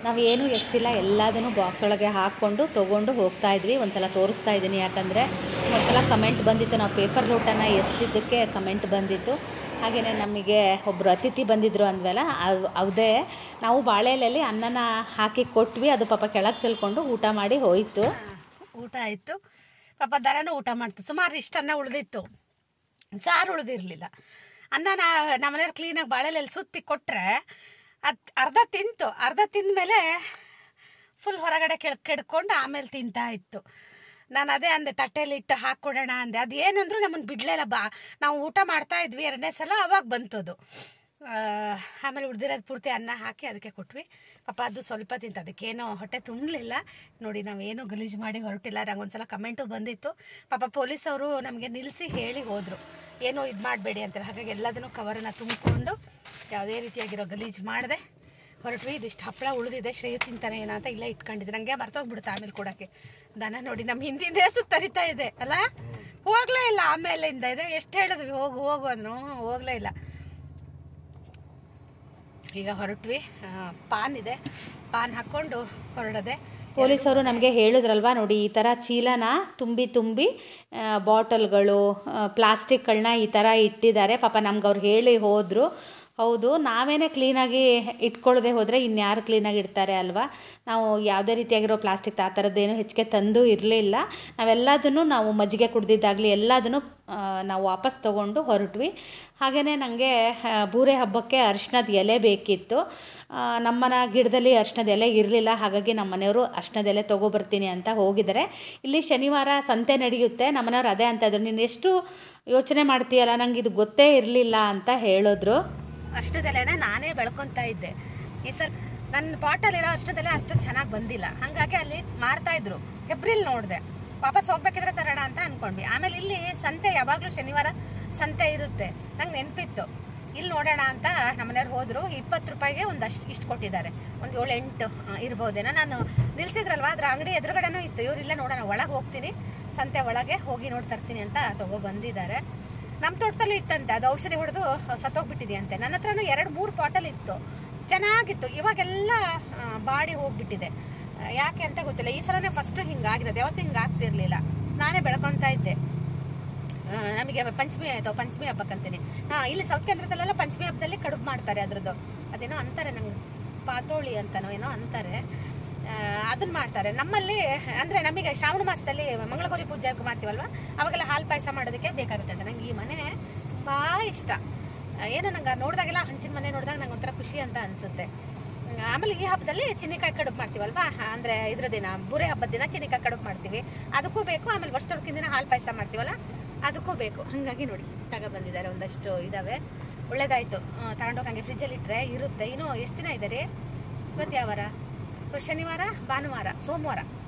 ನಾವೇನು ಎಸ್ತಿಲ್ಲ, ಎಲ್ಲದನ್ನು ಬಾಕ್ಸ್ ಒಳಗೆ ಹಾಕ್ಕೊಂಡು ತೊಗೊಂಡು ಹೋಗ್ತಾ ಇದ್ವಿ. ಒಂದ್ಸಲ ತೋರಿಸ್ತಾ ಇದ್ದೀನಿ, ಯಾಕಂದರೆ ಒಂದ್ಸಲ ಕಮೆಂಟ್ ಬಂದಿತ್ತು, ನಾವು ಪೇಪರ್ ಲೋಟನ ಎಸ್ತಿದ್ದಕ್ಕೆ ಕಮೆಂಟ್ ಬಂದಿತ್ತು. ಹಾಗೆಯೇ ನಮಗೆ ಒಬ್ಬರು ಅತಿಥಿ ಬಂದಿದ್ದರು ಅಂದ್ವಲ್ಲ, ಅದೇ ನಾವು ಬಾಳೆಲೆಯಲ್ಲಿ ಅನ್ನನ ಹಾಕಿ ಕೊಟ್ವಿ. ಅದು ಪಾಪ ಕೆಳಗೆ ಚೆಲ್ಕೊಂಡು ಊಟ ಮಾಡಿ ಹೋಯಿತು. ಊಟ ಆಯಿತು, ಪಾಪ ದರನೂ ಊಟ ಮಾಡ್ತು. ಸುಮಾರು ಇಷ್ಟು ಅನ್ನ ಉಳಿದಿತ್ತು, ಸಾರು ಉಳಿದಿರಲಿಲ್ಲ. ಅನ್ನನ ನಮ್ಮನೆಯವ್ರು ಕ್ಲೀನಾಗಿ ಬಾಳೆಲೆಯಲ್ಲಿ ಸುತ್ತಿ ಕೊಟ್ಟರೆ ಅದು ಅರ್ಧ ತಿಂತು. ಅರ್ಧ ತಿಂದಮೇಲೆ ಫುಲ್ ಹೊರಗಡೆ ಕೆಡ್ಕೊಂಡು ಆಮೇಲೆ ತಿಂತಾ ಇತ್ತು. ನಾನು ಅದೇ ಅಂದೆ, ತಟ್ಟೆಯಲ್ಲಿ ಇಟ್ಟು ಹಾಕ್ಕೊಡೋಣ ಅಂದೆ. ಅದು ಏನಂದ್ರು ನಮ್ಮನ್ನು ಬಿಡಲಿಲ್ಲ. ನಾವು ಊಟ ಮಾಡ್ತಾ ಇದ್ವಿ 2ನೇ ಸಲ, ಅವಾಗ ಬಂತದು. ಆಮೇಲೆ ಉಳಿದಿರೋದು ಪೂರ್ತಿ ಅನ್ನ ಹಾಕಿ ಅದಕ್ಕೆ ಕೊಟ್ವಿ. ಪಾಪ ಅದು ಸ್ವಲ್ಪ ತಿಂತು, ಅದಕ್ಕೇನೋ ಹೊಟ್ಟೆ ತುಂಬಲಿಲ್ಲ. ನೋಡಿ, ನಾವೇನು ಗಲೀಜು ಮಾಡಿ ಹೊರಟಿಲ್ಲ. ನಂಗೊಂದ್ಸಲ ಕಮೆಂಟು ಬಂದಿತ್ತು. ಪಾಪ ಪೊಲೀಸವರು ನಮಗೆ ನಿಲ್ಲಿಸಿ ಹೇಳಿ ಹೋದರು, ಏನೋ ಇದು ಮಾಡಬೇಡಿ ಅಂತೇಳಿ. ಹಾಗಾಗಿ ಎಲ್ಲದನ್ನು ಕವರನ್ನು ತುಂಬಿಕೊಂಡು ಯಾವುದೇ ರೀತಿಯಾಗಿರೋ ಗಲೀಜು ಮಾಡಿದೆ ಹೊರಟ್ವಿ. ಇದಿಷ್ಟು ಹಪ್ಪಳ ಉಳಿದಿದೆ, ಶ್ರೇಯು ತಿಂತಾನೆ ಏನೋ ಅಂತ ಇಲ್ಲ ಇಟ್ಕೊಂಡಿದ್ದೆ. ನನಗೆ ಮರ್ತೋಗ್ಬಿಡುತ್ತೆ ಆಮೇಲೆ ಕೊಡೋಕ್ಕೆ. ದನ ನೋಡಿ ನಮ್ಮ ಹಿಂದಿಂದ ಸುತ್ತರಿತಾ ಇದೆ ಅಲ್ಲ, ಹೋಗ್ಲೇ ಇಲ್ಲ. ಆಮೇಲಿಂದ ಇದೆ, ಎಷ್ಟು ಹೇಳಿದ್ವಿ ಹೋಗು ಹೋಗು ಅಂದ್ರು, ಹೋಗ್ಲೇ ಇಲ್ಲ. ಈಗ ಹೊರಟ್ವಿ. ಪಾನ್ ಇದೆ, ಪಾನ್ ಹಾಕ್ಕೊಂಡು ಹೊರಡದೆ. ಪೊಲೀಸವರು ನಮಗೆ ಹೇಳಿದ್ರಲ್ವ, ನೋಡಿ ಈ ಥರ ಚೀಲನ ತುಂಬಿ ಬಾಟಲ್ಗಳು, ಪ್ಲಾಸ್ಟಿಕ್ಗಳನ್ನ ಈ ಥರ ಇಟ್ಟಿದ್ದಾರೆ. ಪಾಪ ನಮ್ಗೆ ಅವ್ರು ಹೇಳಿ ಹೋದರು. ಹೌದು, ನಾವೇನೇ ಕ್ಲೀನಾಗಿ ಇಟ್ಕೊಳ್ಳದೆ ಹೋದರೆ ಇನ್ಯಾರು ಕ್ಲೀನಾಗಿ ಇಡ್ತಾರೆ ಅಲ್ವಾ. ನಾವು ಯಾವುದೇ ರೀತಿಯಾಗಿರೋ ಪ್ಲಾಸ್ಟಿಕ್ ಆ ಥರದ್ದೇನು ಹೆಚ್ಚಿಗೆ ತಂದು ಇರಲಿಲ್ಲ. ನಾವೆಲ್ಲದನ್ನು ನಾವು ಮಜ್ಜಿಗೆ ಕುಡ್ದಿದ್ದಾಗಲಿ ಎಲ್ಲದನ್ನು ನಾವು ವಾಪಸ್ ತೊಗೊಂಡು ಹೊರಟ್ವಿ. ಹಾಗೆಯೇ ನನಗೆ ಬೂರೆ ಹಬ್ಬಕ್ಕೆ ಅರಿಶಿಣದ ಎಲೆ ಬೇಕಿತ್ತು. ನಮ್ಮನ ಗಿಡದಲ್ಲಿ ಅರಿಶಿಣದ ಎಲೆ ಇರಲಿಲ್ಲ. ಹಾಗಾಗಿ ನಮ್ಮ ಮನೆಯವರು ಅರಿಶಿಣದ ಎಲೆ ತೊಗೊಬರ್ತೀನಿ ಅಂತ ಹೋಗಿದ್ದಾರೆ. ಇಲ್ಲಿ ಶನಿವಾರ ಸಂತೆ ನಡೆಯುತ್ತೆ. ನಮ್ಮನೆಯವ್ರು ಅದೇ ಅಂತ ಇದ್ರು, ನೀನು ಎಷ್ಟು ಯೋಚನೆ ಮಾಡ್ತೀಯಲ್ಲ, ನಂಗೆ ಇದು ಗೊತ್ತೇ ಇರಲಿಲ್ಲ ಅಂತ ಹೇಳಿದ್ರು. ಅಷ್ಟದೆಲೆನ ನಾನೇ ಬೆಳ್ಕೊತಾ ಇದ್ದೆ. ಈ ಸಲ ನನ್ನ ಪಾಟಲ್ಲಿರೋ ಅಷ್ಟದೆಲೆ ಅಷ್ಟು ಚೆನ್ನಾಗಿ ಬಂದಿಲ್ಲ. ಹಾಗಾಗಿ ಅಲ್ಲಿ ಮಾರ್ತಾ ಇದ್ರು. ಏಪ್ರಿಲ್ ನೋಡಿದೆ, ವಾಪಸ್ ಹೋಗ್ಬೇಕಿದ್ರೆ ತರೋಣ ಅಂತ ಅನ್ಕೊಂಡ್ವಿ. ಆಮೇಲೆ ಇಲ್ಲಿ ಸಂತೆ ಯಾವಾಗಲೂ ಶನಿವಾರ ಸಂತೆ ಇರುತ್ತೆ, ನಂಗೆ ನೆನಪಿತ್ತು. ಇಲ್ಲಿ ನೋಡೋಣ ಅಂತ ನಮ್ಮನೆಯವ್ರು ಹೋದ್ರು. 20 ರೂಪಾಯಿಗೆ ಇಷ್ಟು ಕೊಟ್ಟಿದ್ದಾರೆ. ಒಂದು 7-8 ಇರ್ಬೋದೇನೋ. ನಾನು ನಿಲ್ಸಿದ್ರಲ್ವಾ, ಅದ್ರ ಅಂಗಡಿ ಎದುರುಗಡೆನೂ ಇತ್ತು. ಇವ್ರಿಲ್ಲ ನೋಡೋಣ, ಒಳಗೆ ಹೋಗ್ತೀನಿ, ಸಂತೆ ಒಳಗೆ ಹೋಗಿ ನೋಡಿ ತರ್ತೀನಿ ಅಂತ ಬಂದಿದ್ದಾರೆ. ನಮ್ಮ ತೋಟದಲ್ಲೂ ಇತ್ತಂತೆ, ಅದು ಔಷಧಿ ಹೊಡೆದು ಸತ್ತೋಗ್ಬಿಟ್ಟಿದೆಯಂತೆ. ನನ್ನ ಹತ್ರನೂ 2-3 ಬಾಟಲ್ ಇತ್ತು, ಚೆನ್ನಾಗಿತ್ತು. ಇವಾಗೆಲ್ಲ ಬಾಡಿ ಹೋಗ್ಬಿಟ್ಟಿದೆ, ಯಾಕೆ ಅಂತ ಗೊತ್ತಿಲ್ಲ. ಈ ಸಲನೇ ಫಸ್ಟು ಹಿಂಗಾಗಿರೋದು, ಯಾವತ್ತೂ ಹಿಂಗಾಗ್ತಿರ್ಲಿಲ್ಲ. ನಾನೇ ಬೆಳ್ಕೊತಾ ಇದ್ದೆ. ನಮಗೆ ಪಂಚಮಿ ಹಬ್ಬಕ್ಕಂತೀನಿ. ಇಲ್ಲಿ ಸೌತ್ ಕೇಂದ್ರದಲ್ಲೆಲ್ಲ ಪಂಚಮಿ ಹಬ್ಬದಲ್ಲಿ ಕಡುಬು ಮಾಡ್ತಾರೆ. ಅದ್ರದ್ದು ಅದೇನೋ ಅಂತಾರೆ, ನಂಗೆ ಪಾತೋಳಿ ಅಂತನೋ ಏನೋ ಅಂತಾರೆ, ಅದನ್ನ ಮಾಡ್ತಾರೆ. ನಮ್ಮಲ್ಲಿ ಅಂದರೆ ನಮಗೆ ಶ್ರಾವಣ ಮಾಸದಲ್ಲಿ ಮಂಗಳಗೌರಿ ಪೂಜೆ ಮಾಡ್ತೀವಲ್ವ, ಅವಾಗೆಲ್ಲ ಹಾಲು ಪಾಯಸ ಮಾಡೋದಕ್ಕೆ ಬೇಕಾಗುತ್ತೆ ಅಂತ. ನಂಗೆ ಈ ಮನೆ ತುಂಬ ಇಷ್ಟ. ಏನೋ ನಂಗೆ ನೋಡಿದಾಗೆಲ್ಲ ಹಂಚಿನ ಮನೆ ನೋಡಿದಾಗ ನಂಗೆ ಒಂಥರ ಖುಷಿ ಅಂತ ಅನಿಸುತ್ತೆ. ಆಮೇಲೆ ಈ ಹಬ್ಬದಲ್ಲಿ ಚಿನ್ನಿಕಾಯಿ ಕಡುಬು ಮಾಡ್ತೀವಲ್ವಾ, ಅಂದರೆ ಇದ್ರ ದಿನ ಬೂರೆ ಹಬ್ಬದ ದಿನ ಚಿನ್ನಿಕಾಯಿ ಕಡುಬು ಮಾಡ್ತೀವಿ, ಅದಕ್ಕೂ ಬೇಕು. ಆಮೇಲೆ ವರ್ಷದೊಳಗಿನ ದಿನ ಹಾಲು ಪಾಯಸ ಮಾಡ್ತೀವಲ್ಲ, ಅದಕ್ಕೂ ಬೇಕು. ಹಾಗಾಗಿ ನೋಡಿ ತಗೊಬಂದಿದ್ದಾರೆ, ಒಂದಷ್ಟು ಇದ್ದಾವೆ. ಒಳ್ಳೇದಾಯಿತು, ತಗೊಂಡೋಗಿ ಹಂಗೆ ಫ್ರಿಜ್ಜಲ್ಲಿ ಇಟ್ಟರೆ ಇರುತ್ತೆ. ಇನ್ನೂ ಎಷ್ಟು ದಿನ ಇದೆ ರೀ? ಇವತ್ತು ಯಾವ ವಾರ? ಶನಿವಾರ, ಭಾನುವಾರ, ಸೋಮವಾರ,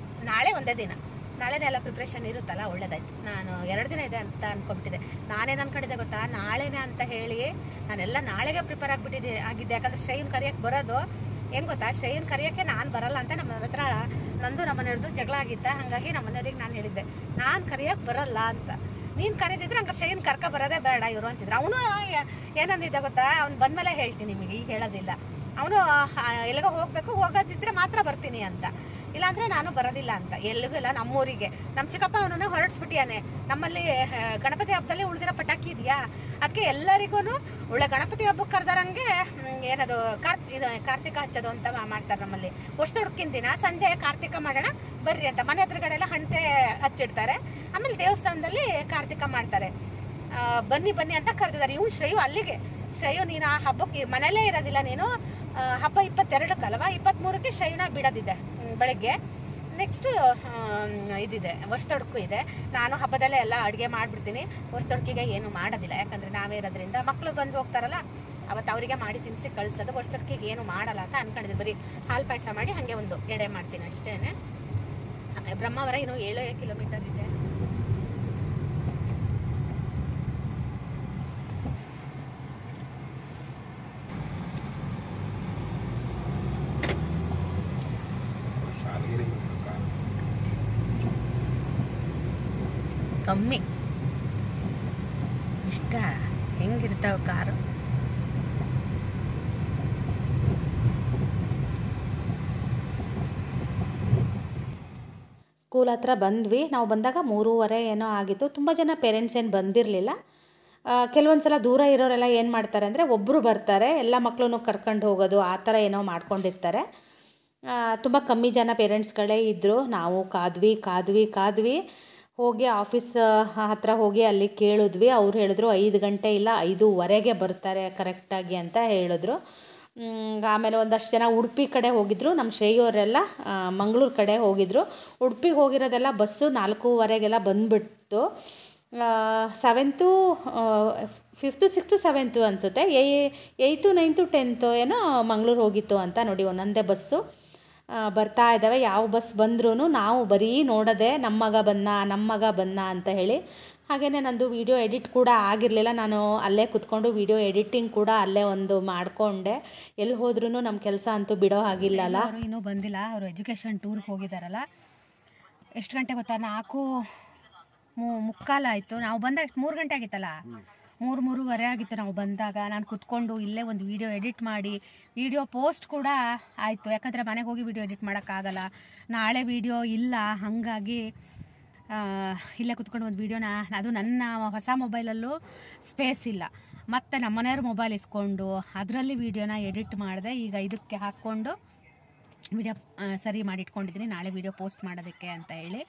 ನಾಳೆ ಒಂದೇ ದಿನ. ನಾಳೆನೇ ಎಲ್ಲ ಪ್ರಿಪ್ರೇಷನ್ ಇರುತ್ತಲ್ಲ, ಒಳ್ಳೇದಾಯ್ತು. ನಾನು 2 ದಿನ ಇದೆ ಅಂತ ಅನ್ಕೊಂಡ್ಬಿಟ್ಟಿದ್ದೆ. ನಾನೇನು ಅನ್ಕೊಂಡಿದ್ದೆ ಗೊತ್ತಾ, ನಾಳೆನೇ ಅಂತ ಹೇಳಿ ನಾನೆಲ್ಲ ನಾಳೆಗೆ ಪ್ರಿಪೇರ್ ಆಗಿದ್ದೆ. ಯಾಕಂದ್ರೆ ಶ್ರೇಯನ್ ಕರಿಯಕ್ಕೆ ಬರೋದು ಏನು ಗೊತ್ತಾ, ಶ್ರೇಯನ್ ಕರಿಯೋಕ್ಕೆ ನಾನು ಬರಲ್ಲ ಅಂತ ನಮ್ಮ ಹತ್ರ ನಂದು ನಮ್ಮನೆಯವ್ರದ್ದು ಜಗಳ ಆಗಿತ್ತ. ಹಾಗಾಗಿ ನಮ್ಮ ಮನೆಯವ್ರಿಗೆ ನಾನು ಹೇಳಿದ್ದೆ, ನಾನು ಕರಿಯೋಕ್ಕೆ ಬರಲ್ಲ ಅಂತ. ನೀನು ಕರೀತಿದ್ರೆ ಹಂಗೆ ಶ್ರೇಯನ್ ಕರ್ಕ ಬರೋದೇ ಬೇಡ ಇವರು ಅಂತಿದ್ರು. ಅವನು ಏನಂದಿದ್ದೆ ಗೊತ್ತಾ, ಅವ್ನು ಬಂದಮೇಲೆ ಹೇಳ್ತೀನಿ ನಿಮಗೆ, ಈಗ ಹೇಳೋದಿಲ್ಲ. ಅವನು ಎಲ್ಲಿಗೋ ಹೋಗೋದಿದ್ರೆ ಮಾತ್ರ ಬರ್ತೀನಿ ಅಂತ, ಇಲ್ಲಾಂದ್ರೆ ನಾನು ಬರೋದಿಲ್ಲ ಅಂತ. ಎಲ್ಲಿಗೂ ಇಲ್ಲ, ನಮ್ಮೂರಿಗೆ. ನಮ್ಮ ಚಿಕ್ಕಪ್ಪ ಅವನನ್ನು ಹೊರಡಿಸ್ಬಿಟ್ಟಿಯಾನೆ. ನಮ್ಮಲ್ಲಿ ಗಣಪತಿ ಹಬ್ಬದಲ್ಲಿ ಉಳಿದಿರೋ ಪಟಾಕಿ ಇದೆಯಾ, ಅದಕ್ಕೆ ಎಲ್ಲರಿಗೂ ಒಳ್ಳೆ ಗಣಪತಿ ಹಬ್ಬಕ್ಕೆ ಕರೆದಾರಂಗೆ ಏನದು ಕಾರ್ತಿಕ ಹಚ್ಚೋದು ಅಂತ ಮಾಡ್ತಾರೆ ನಮ್ಮಲ್ಲಿ. ವರ್ಷ ಹುಡುಕಿನ ದಿನ ಸಂಜೆ ಕಾರ್ತಿಕ ಮಾಡೋಣ ಬರ್ರಿ ಅಂತ ಮನೆ ಎದುರುಗಡೆ ಎಲ್ಲ ಹಣತೆ ಹಚ್ಚಿಡ್ತಾರೆ. ಆಮೇಲೆ ದೇವಸ್ಥಾನದಲ್ಲಿ ಕಾರ್ತಿಕ ಮಾಡ್ತಾರೆ. ಬನ್ನಿ ಅಂತ ಕರೆದಿದ್ದಾರೆ. ಇವ್ನು ಶ್ರೇಯು ಅಲ್ಲಿಗೆ. ಶ್ರೇಯು, ನೀನು ಆ ಹಬ್ಬಕ್ಕೆ ಮನೇಲೇ ಇರೋದಿಲ್ಲ, ನೀನು ಹಬ್ಬ 22ಕ್ಕಲ್ವಾ, 23ಕ್ಕೆ ಶ್ರೇಯುನ ಬಿಡೋದಿದೆ ಬೆಳಗ್ಗೆ. ನೆಕ್ಸ್ಟು ಇದಿದೆ, ವರ್ಷದೊಡಕು ಇದೆ. ನಾನು ಹಬ್ಬದಲ್ಲೇ ಎಲ್ಲ ಅಡುಗೆ ಮಾಡಿಬಿಡ್ತೀನಿ. ವರ್ಷದೊಡಕಿಗೆ ಏನು ಮಾಡೋದಿಲ್ಲ, ಯಾಕಂದರೆ ನಾವೇ ಇರೋದ್ರಿಂದ. ಮಕ್ಕಳು ಬಂದು ಹೋಗ್ತಾರಲ್ಲ, ಅವತ್ತು ಅವರಿಗೆ ಮಾಡಿ ತಿನ್ನಿಸಿ ಕಳಿಸೋದು. ವರ್ಷದೊಡಕಿಗೆ ಏನು ಮಾಡಲ್ಲ ಅಂತ ಅನ್ಕೊಂಡಿದ್ದೆ. ಬರೀ ಹಾಲು ಪಾಯಸ ಮಾಡಿ ಹಾಗೆ ಒಂದು ಎಡೆ ಮಾಡ್ತೀನಿ ಅಷ್ಟೇ. ಬ್ರಹ್ಮಾವರ ಇನ್ನೂ 7 ಕಿಲೋಮೀಟರ್ ಇದೆ. ಕಮ್ಮಿ ಇಷ್ಟ ಹೆಂಗಿರ್ತಾವ ಕಾರು. ಸ್ಕೂಲ್ ಹತ್ರ ಬಂದ್ವಿ. ನಾವು ಬಂದಾಗ 3:30 ಏನೋ ಆಗಿತ್ತು. ತುಂಬ ಜನ ಪೇರೆಂಟ್ಸ್ ಏನು ಬಂದಿರಲಿಲ್ಲ. ಕೆಲವೊಂದು ಸಲ ದೂರ ಇರೋರೆಲ್ಲ ಏನು ಮಾಡ್ತಾರೆ ಅಂದರೆ ಒಬ್ಬರು ಬರ್ತಾರೆ, ಎಲ್ಲ ಮಕ್ಕಳನ್ನು ಕರ್ಕೊಂಡು ಹೋಗೋದು ಆ ಥರ ಏನೋ ಮಾಡ್ಕೊಂಡಿರ್ತಾರೆ. ತುಂಬ ಕಮ್ಮಿ ಜನ ಪೇರೆಂಟ್ಸ್ಗಳೇ ಇದ್ದರು. ನಾವು ಕಾದ್ವಿ ಹೋಗಿ ಆಫೀಸ್ ಹತ್ರ ಹೋಗಿ ಅಲ್ಲಿ ಕೇಳಿದ್ವಿ. ಅವ್ರು ಹೇಳಿದ್ರು 5 ಗಂಟೆ ಇಲ್ಲ 5:15ಗೆ ಬರ್ತಾರೆ ಕರೆಕ್ಟಾಗಿ ಅಂತ ಹೇಳಿದ್ರು. ಆಮೇಲೆ ಒಂದಷ್ಟು ಜನ ಉಡುಪಿ ಕಡೆ ಹೋಗಿದ್ರು. ನಮ್ಮ ಶ್ರೇಯವರೆಲ್ಲ ಮಂಗಳೂರು ಕಡೆ ಹೋಗಿದ್ರು. ಉಡುಪಿಗೆ ಹೋಗಿರೋದೆಲ್ಲ bus 4:15ಗೆಲ್ಲ ಬಂದುಬಿಡ್ತು. 7th 5th 6th 7th ಅನಿಸುತ್ತೆ. 8th 9th 10th ಏನೋ ಮಂಗಳೂರು ಹೋಗಿತ್ತು ಅಂತ ನೋಡಿ. ಒಂದೊಂದೇ ಬಸ್ಸು ಬರ್ತಾ ಇದ್ದಾವೆ. ಯಾವ ಬಸ್ ಬಂದ್ರೂ ನಾವು ಬರೀ ನೋಡೋದೆ ನಮ್ಮ ಮಗ ಬಂದ ಅಂತ ಹೇಳಿ. ಹಾಗೆಯೇ ನಂದು ವೀಡಿಯೋ ಎಡಿಟ್ ಕೂಡ ಆಗಿರಲಿಲ್ಲ. ನಾನು ಅಲ್ಲೇ ಕುತ್ಕೊಂಡು ವೀಡಿಯೋ ಎಡಿಟಿಂಗ್ ಕೂಡ ಅಲ್ಲೇ ಒಂದು ಮಾಡಿಕೊಂಡೆ. ಎಲ್ಲಿ ಹೋದ್ರೂ ನಮ್ಮ ಕೆಲಸ ಅಂತೂ ಬಿಡೋ ಹಾಗಿಲ್ಲಲ್ಲ. ಅವರು ಇನ್ನೂ ಬಂದಿಲ್ಲ. ಅವರು ಎಜುಕೇಷನ್ ಟೂರ್ಗೆ ಹೋಗಿದ್ದಾರಲ್ಲ. ಎಷ್ಟು ಗಂಟೆ ಗೊತ್ತಾ? 4:45 ಆಯಿತು. ನಾವು ಬಂದಾಗ 3 ಗಂಟೆ ಆಗಿತ್ತಲ್ಲ, 3:30 ಆಗಿತ್ತು ನಾವು ಬಂದಾಗ. ನಾನು ಕುತ್ಕೊಂಡು ಇಲ್ಲೇ ಒಂದು ವೀಡಿಯೋ ಎಡಿಟ್ ಮಾಡಿ ವೀಡಿಯೋ ಪೋಸ್ಟ್ ಕೂಡ ಆಯಿತು. ಯಾಕಂದರೆ ಮನೆಗೆ ಹೋಗಿ ವೀಡಿಯೋ ಎಡಿಟ್ ಮಾಡೋಕ್ಕಾಗಲ್ಲ, ನಾಳೆ ವೀಡಿಯೋ ಇಲ್ಲ. ಹಾಗಾಗಿ ಇಲ್ಲೇ ಕುತ್ಕೊಂಡು ಒಂದು ವೀಡಿಯೋನ, ಅದು ನನ್ನ ಹೊಸ ಮೊಬೈಲಲ್ಲೂ ಸ್ಪೇಸ್ ಇಲ್ಲ, ಮತ್ತು ನಮ್ಮ ಮನೆಯವ್ರ ಮೊಬೈಲ್ ಇಸ್ಕೊಂಡು ಅದರಲ್ಲಿ ವೀಡಿಯೋನ ಎಡಿಟ್ ಮಾಡಿದೆ. ಈಗ ಇದಕ್ಕೆ ಹಾಕ್ಕೊಂಡು ವೀಡಿಯೋ ಸರಿ ಮಾಡಿ ಇಟ್ಕೊಂಡಿದ್ದೀನಿ, ನಾಳೆ ವೀಡಿಯೋ ಪೋಸ್ಟ್ ಮಾಡೋದಕ್ಕೆ ಅಂತ ಹೇಳಿ.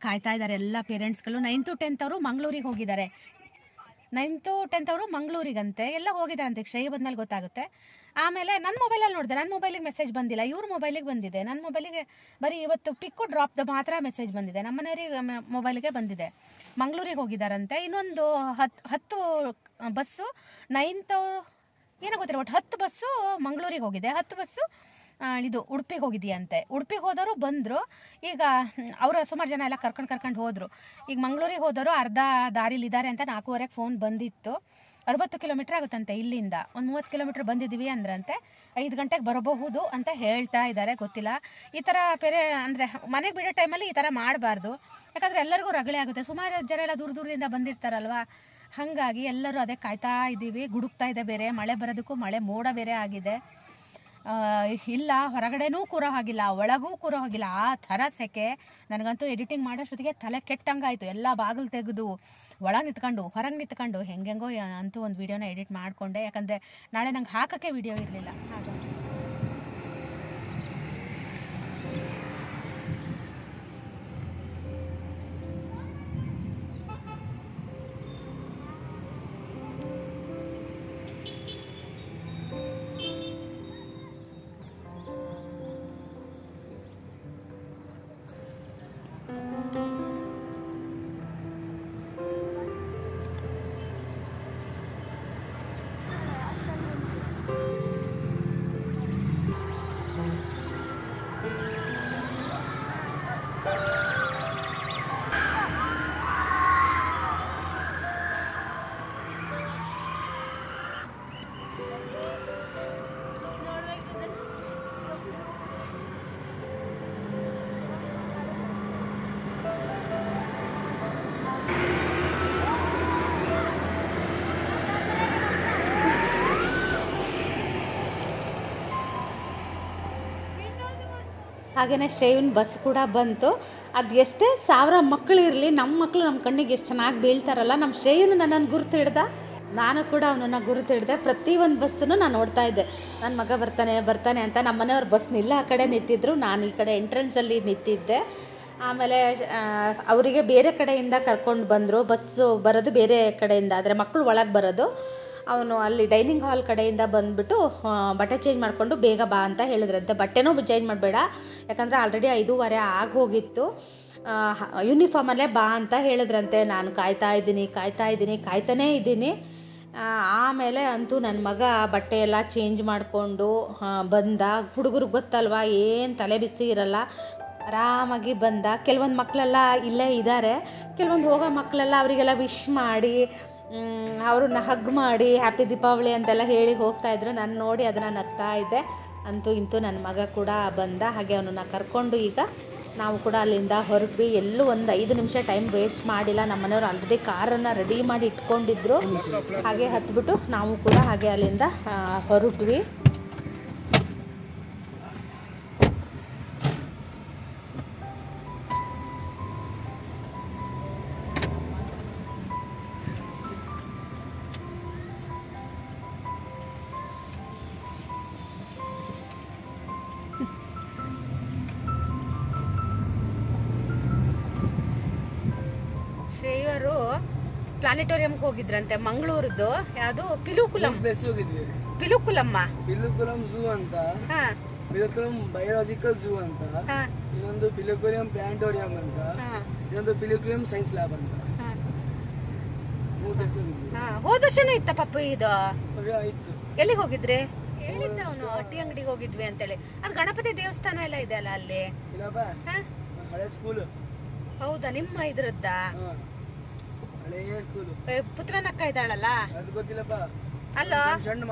ಕಾಯ್ತಾ ಇದ್ದಾರೆ ಎಲ್ಲ ಪೇರೆಂಟ್ಸ್ಗಳು. 9th 10th ಅವರು ಮಂಗಳೂರಿಗೆ ಹೋಗಿದ್ದಾರೆ. 9th 10th ಅವರು ಮಂಗಳೂರಿಗಂತೆ ಎಲ್ಲ ಹೋಗಿದ್ದಾರಂತೆ. ಶ್ರೇಯ ಬಂದಮೇಲೆ ಗೊತ್ತಾಗುತ್ತೆ. ಆಮೇಲೆ ನನ್ನ ಮೊಬೈಲಲ್ಲಿ ನೋಡಿದೆ, ನನ್ನ ಮೊಬೈಲಿಗೆ ಮೆಸೇಜ್ ಬಂದಿಲ್ಲ, ಇವ್ರ ಮೊಬೈಲಿಗೆ ಬಂದಿದೆ. ನನ್ನ ಮೊಬೈಲಿಗೆ ಬರೀ ಇವತ್ತು ಪಿಕ್ಕು ಡ್ರಾಪ್ದು ಮಾತ್ರ ಮೆಸೇಜ್ ಬಂದಿದೆ. ನಮ್ಮ ಮನೆಯವರಿಗೆ ಮೊಬೈಲಿಗೆ ಬಂದಿದೆ. ಮಂಗಳೂರಿಗೆ ಹೋಗಿದ್ದಾರಂತೆ. ಇನ್ನೊಂದು 10 ಬಸ್ಸು 9th ಏನೋ ಗೊತ್ತಿಲ್ಲ, ಒಟ್ಟು 10 ಬಸ್ಸು ಮಂಗಳೂರಿಗೆ ಹೋಗಿದೆ, 10 ಬಸ್ಸು ಇದು ಉಡುಪಿಗೆ ಹೋಗಿದೆಯಂತೆ. ಉಡುಪಿಗೆ ಹೋದವರು ಬಂದರು. ಈಗ ಅವರ ಸುಮಾರು ಜನ ಎಲ್ಲ ಕರ್ಕೊಂಡು ಹೋದರು. ಈಗ ಮಂಗಳೂರಿಗೆ ಹೋದವರು ಅರ್ಧ ದಾರಿಲಿದ್ದಾರೆ ಅಂತ 4:15ಗೆ ಫೋನ್ ಬಂದಿತ್ತು. 60 ಕಿಲೋಮೀಟ್ರ್ ಆಗುತ್ತಂತೆ ಇಲ್ಲಿಂದ. ಒಂದು 30 ಕಿಲೋಮೀಟ್ರ್ ಬಂದಿದ್ದೀವಿ ಅಂದ್ರಂತೆ. 5 ಗಂಟೆಗೆ ಬರಬಹುದು ಅಂತ ಹೇಳ್ತಾ ಇದ್ದಾರೆ. ಗೊತ್ತಿಲ್ಲ. ಈ ಥರ ಅಂದರೆ ಮನೆಗೆ ಬಿಡೋ ಟೈಮಲ್ಲಿ ಈ ಥರ ಮಾಡಬಾರ್ದು. ಯಾಕಂದರೆ ಎಲ್ಲರಿಗೂ ರಗಳೆ ಆಗುತ್ತೆ. ಸುಮಾರು ಜನ ಎಲ್ಲ ದೂರದಿಂದ ಬಂದಿರ್ತಾರಲ್ವ. ಹಾಗಾಗಿ ಎಲ್ಲರೂ ಅದೇ ಕಾಯ್ತಾ ಇದ್ದೀವಿ. ಗುಡುಕ್ತಾ ಇದೆ ಬೇರೆ, ಮಳೆ ಬರೋದಕ್ಕೂ ಮಳೆ ಮೋಡ ಬೇರೆ ಆಗಿದೆ. ಇಲ್ಲ ಹೊರಗಡೆನೂ ಕೂರೋ ಹಾಗಿಲ್ಲ, ಒಳಗೂ ಕೂರೋ ಹಾಗಿಲ್ಲ, ಆ ಥರ ಸೆಕೆ. ನನಗಂತೂ ಎಡಿಟಿಂಗ್ ಮಾಡೋಷ್ಟೊತ್ತಿಗೆ ತಲೆ ಕೆಟ್ಟಂಗಾಯಿತು. ಎಲ್ಲ ಬಾಗಿಲು ತೆಗೆದು ಒಳಗೆ ನಿಂತ್ಕೊಂಡು ಹೊರಗೆ ನಿಂತ್ಕೊಂಡು ಹೆಂಗೆಂಗೋ ಅಂತೂ ಒಂದು ವೀಡಿಯೋನ ಎಡಿಟ್ ಮಾಡಿಕೊಂಡೆ. ಯಾಕಂದರೆ ನಾಳೆ ನಂಗೆ ಹಾಕೋಕ್ಕೆ ವೀಡಿಯೋ ಇರಲಿಲ್ಲ. ಹಾಗಾಗಿ ಹಾಗೆಯೇ ಶ್ರೇಯನ್ ಬಸ್ ಕೂಡ ಬಂತು. ಅದು ಎಷ್ಟೇ 1000 ಮಕ್ಕಳು ಇರಲಿ, ನಮ್ಮ ಮಕ್ಕಳು ನಮ್ಮ ಕಣ್ಣಿಗೆ ಎಷ್ಟು ಚೆನ್ನಾಗಿ ಬೀಳ್ತಾರಲ್ಲ. ನಮ್ಮ ಶ್ರೇಯನು ನನ್ನನ್ನು ಗುರುತು ಹಿಡ್ದ, ನಾನು ಕೂಡ ಅವನನ್ನು ಗುರುತು ಹಿಡ್ದೆ. ಪ್ರತಿಯೊಂದು ಬಸ್ಸನ್ನು ನಾನು ನೋಡ್ತಾ ಇದ್ದೆ, ನನ್ನ ಮಗ ಬರ್ತಾನೆ ಅಂತ. ನಮ್ಮ ಮನೆಯವ್ರು ಬಸ್ ನಿಲ್ಲ ಆ ಕಡೆ ನಿಂತಿದ್ರು, ನಾನು ಈ ಕಡೆ ಎಂಟ್ರೆನ್ಸಲ್ಲಿ ನಿಂತಿದ್ದೆ. ಆಮೇಲೆ ಅವರಿಗೆ ಬೇರೆ ಕಡೆಯಿಂದ ಕರ್ಕೊಂಡು ಬಂದರು. ಬಸ್ಸು ಬರೋದು ಬೇರೆ ಕಡೆಯಿಂದ, ಆದರೆ ಮಕ್ಕಳು ಒಳಗೆ ಬರೋದು. ಅವನು ಅಲ್ಲಿ ಡೈನಿಂಗ್ ಹಾಲ್ ಕಡೆಯಿಂದ ಬಂದುಬಿಟ್ಟು ಬಟ್ಟೆ ಚೇಂಜ್ ಮಾಡಿಕೊಂಡು ಬೇಗ ಬಾ ಅಂತ ಹೇಳಿದ್ರಂತೆ. ಬಟ್ಟೆನೂ ಚೇಂಜ್ ಮಾಡಬೇಡ, ಯಾಕಂದರೆ ಆಲ್ರೆಡಿ 5:15 ಆಗೋಗಿತ್ತು. ಯೂನಿಫಾರ್ಮಲ್ಲೇ ಬಾ ಅಂತ ಹೇಳಿದ್ರಂತೆ. ನಾನು ಕಾಯ್ತಾನೇ ಇದ್ದೀನಿ. ಆಮೇಲೆ ಅಂತೂ ನನ್ನ ಮಗ ಬಟ್ಟೆ ಎಲ್ಲ ಚೇಂಜ್ ಮಾಡಿಕೊಂಡು ಬಂದ. ಹುಡುಗರಿಗೆ ಗೊತ್ತಲ್ವ, ಏನು ತಲೆ ಬಿಸಿ ಇರಲ್ಲ, ಆರಾಮಾಗಿ ಬಂದ. ಕೆಲವೊಂದು ಮಕ್ಕಳೆಲ್ಲ ಇಲ್ಲೇ ಇದ್ದಾರೆ, ಕೆಲವೊಂದು ಹೋಗೋ ಮಕ್ಕಳೆಲ್ಲ ಅವರಿಗೆಲ್ಲ ವಿಶ್ ಮಾಡಿ ಅವ್ರನ್ನ ಹಗ್ ಮಾಡಿ ಹ್ಯಾಪಿ ದೀಪಾವಳಿ ಅಂತೆಲ್ಲ ಹೇಳಿ ಹೋಗ್ತಾಯಿದ್ರು. ನಾನು ನೋಡಿ ಅದನ್ನು ನಗ್ತಾ ಇದ್ದೆ. ಅಂತೂ ಇಂತೂ ನನ್ನ ಮಗ ಕೂಡ ಬಂದ. ಹಾಗೆ ಅವನನ್ನು ಕರ್ಕೊಂಡು ಈಗ ನಾವು ಕೂಡ ಅಲ್ಲಿಂದ ಹೊರಟ್ವಿ. ಎಲ್ಲೂ ಒಂದು 5 ನಿಮಿಷ ಟೈಮ್ ವೇಸ್ಟ್ ಮಾಡಿಲ್ಲ. ನಮ್ಮ ಮನೆಯವರು ಆಲ್ರೆಡಿ ಕಾರನ್ನು ರೆಡಿ ಮಾಡಿ ಇಟ್ಕೊಂಡಿದ್ರು. ಹಾಗೆ ಹತ್ಬಿಟ್ಟು ನಾವು ಕೂಡ ಹಾಗೆ ಅಲ್ಲಿಂದ ಹೊರಟ್ವಿ. ಪ್ಲಾನೆಟೋರಿಯಂಗೆ ಹೋಗಿದ್ರಂತೆ ಮಂಗಳೂರದ್ದು. ಯಾವುದು ಪಿಲುಕುಲಂ ಹೋಗಿದ್ವಿ. ಪಿಲುಕುಲಮ್ಮ ಪಿಲುಕುಲಂ ಝೂ ಅಂತ, ಹಾ ಪಿಲುಕುಲಂ ಬಯೋಲಾಜಿಕಲ್ ಝೂ ಅಂತ, ಹಾ ಇನ್ನೊಂದು ಪಿಲುಕುಲಂ ಪ್ಲಾನೆಟೋರಿಯಂ ಅಂತ, ಹಾ ಇನ್ನೊಂದು ಪಿಲುಕುಲಂ ಸೈನ್ಸ್ ಲ್ಯಾಬ್ ಅಂತ. ಹಾ 3 ಪ್ಲೇಸ್ ಹೋಗಿದ್ವಿ. ಹಾ ಹೋದ ವರ್ಷನೂ ಇತ್ತ ಪಪ್ಪು ಇದು? ಆಯ್ತು. ಎಲ್ಲಿಗೆ ಹೋಗಿದ್ರಿ? ಹೇಳಿದ್ದ ಅವನು ಅಟ್ಟಿ ಅಂಗಡಿಗೆ ಹೋಗಿದ್ವಿ ಅಂತೇಳಿ. ಅದು ಗಣಪತಿ ದೇವಸ್ಥಾನ ಎಲ್ಲ ಇದೆ ಅಲ್ಲ ಅಲ್ಲಿ? ಇಲ್ಲಪ್ಪ, ಹಳೆ ಸ್ಕೂಲ್. ಹೌದಾ, ನಿಮ್ಮ ಇದ್ರದ್ದ? ಹಳೆ ಸ್ಕೂಲ್. ಪುತ್ರನಕ್ಕ ಇದ್ದಾಳಲ್ಲ ಅದು ಗೊತ್ತಿಲ್ಲಪ್ಪ. ಅಲ್ಲ ಸಣ್ಣ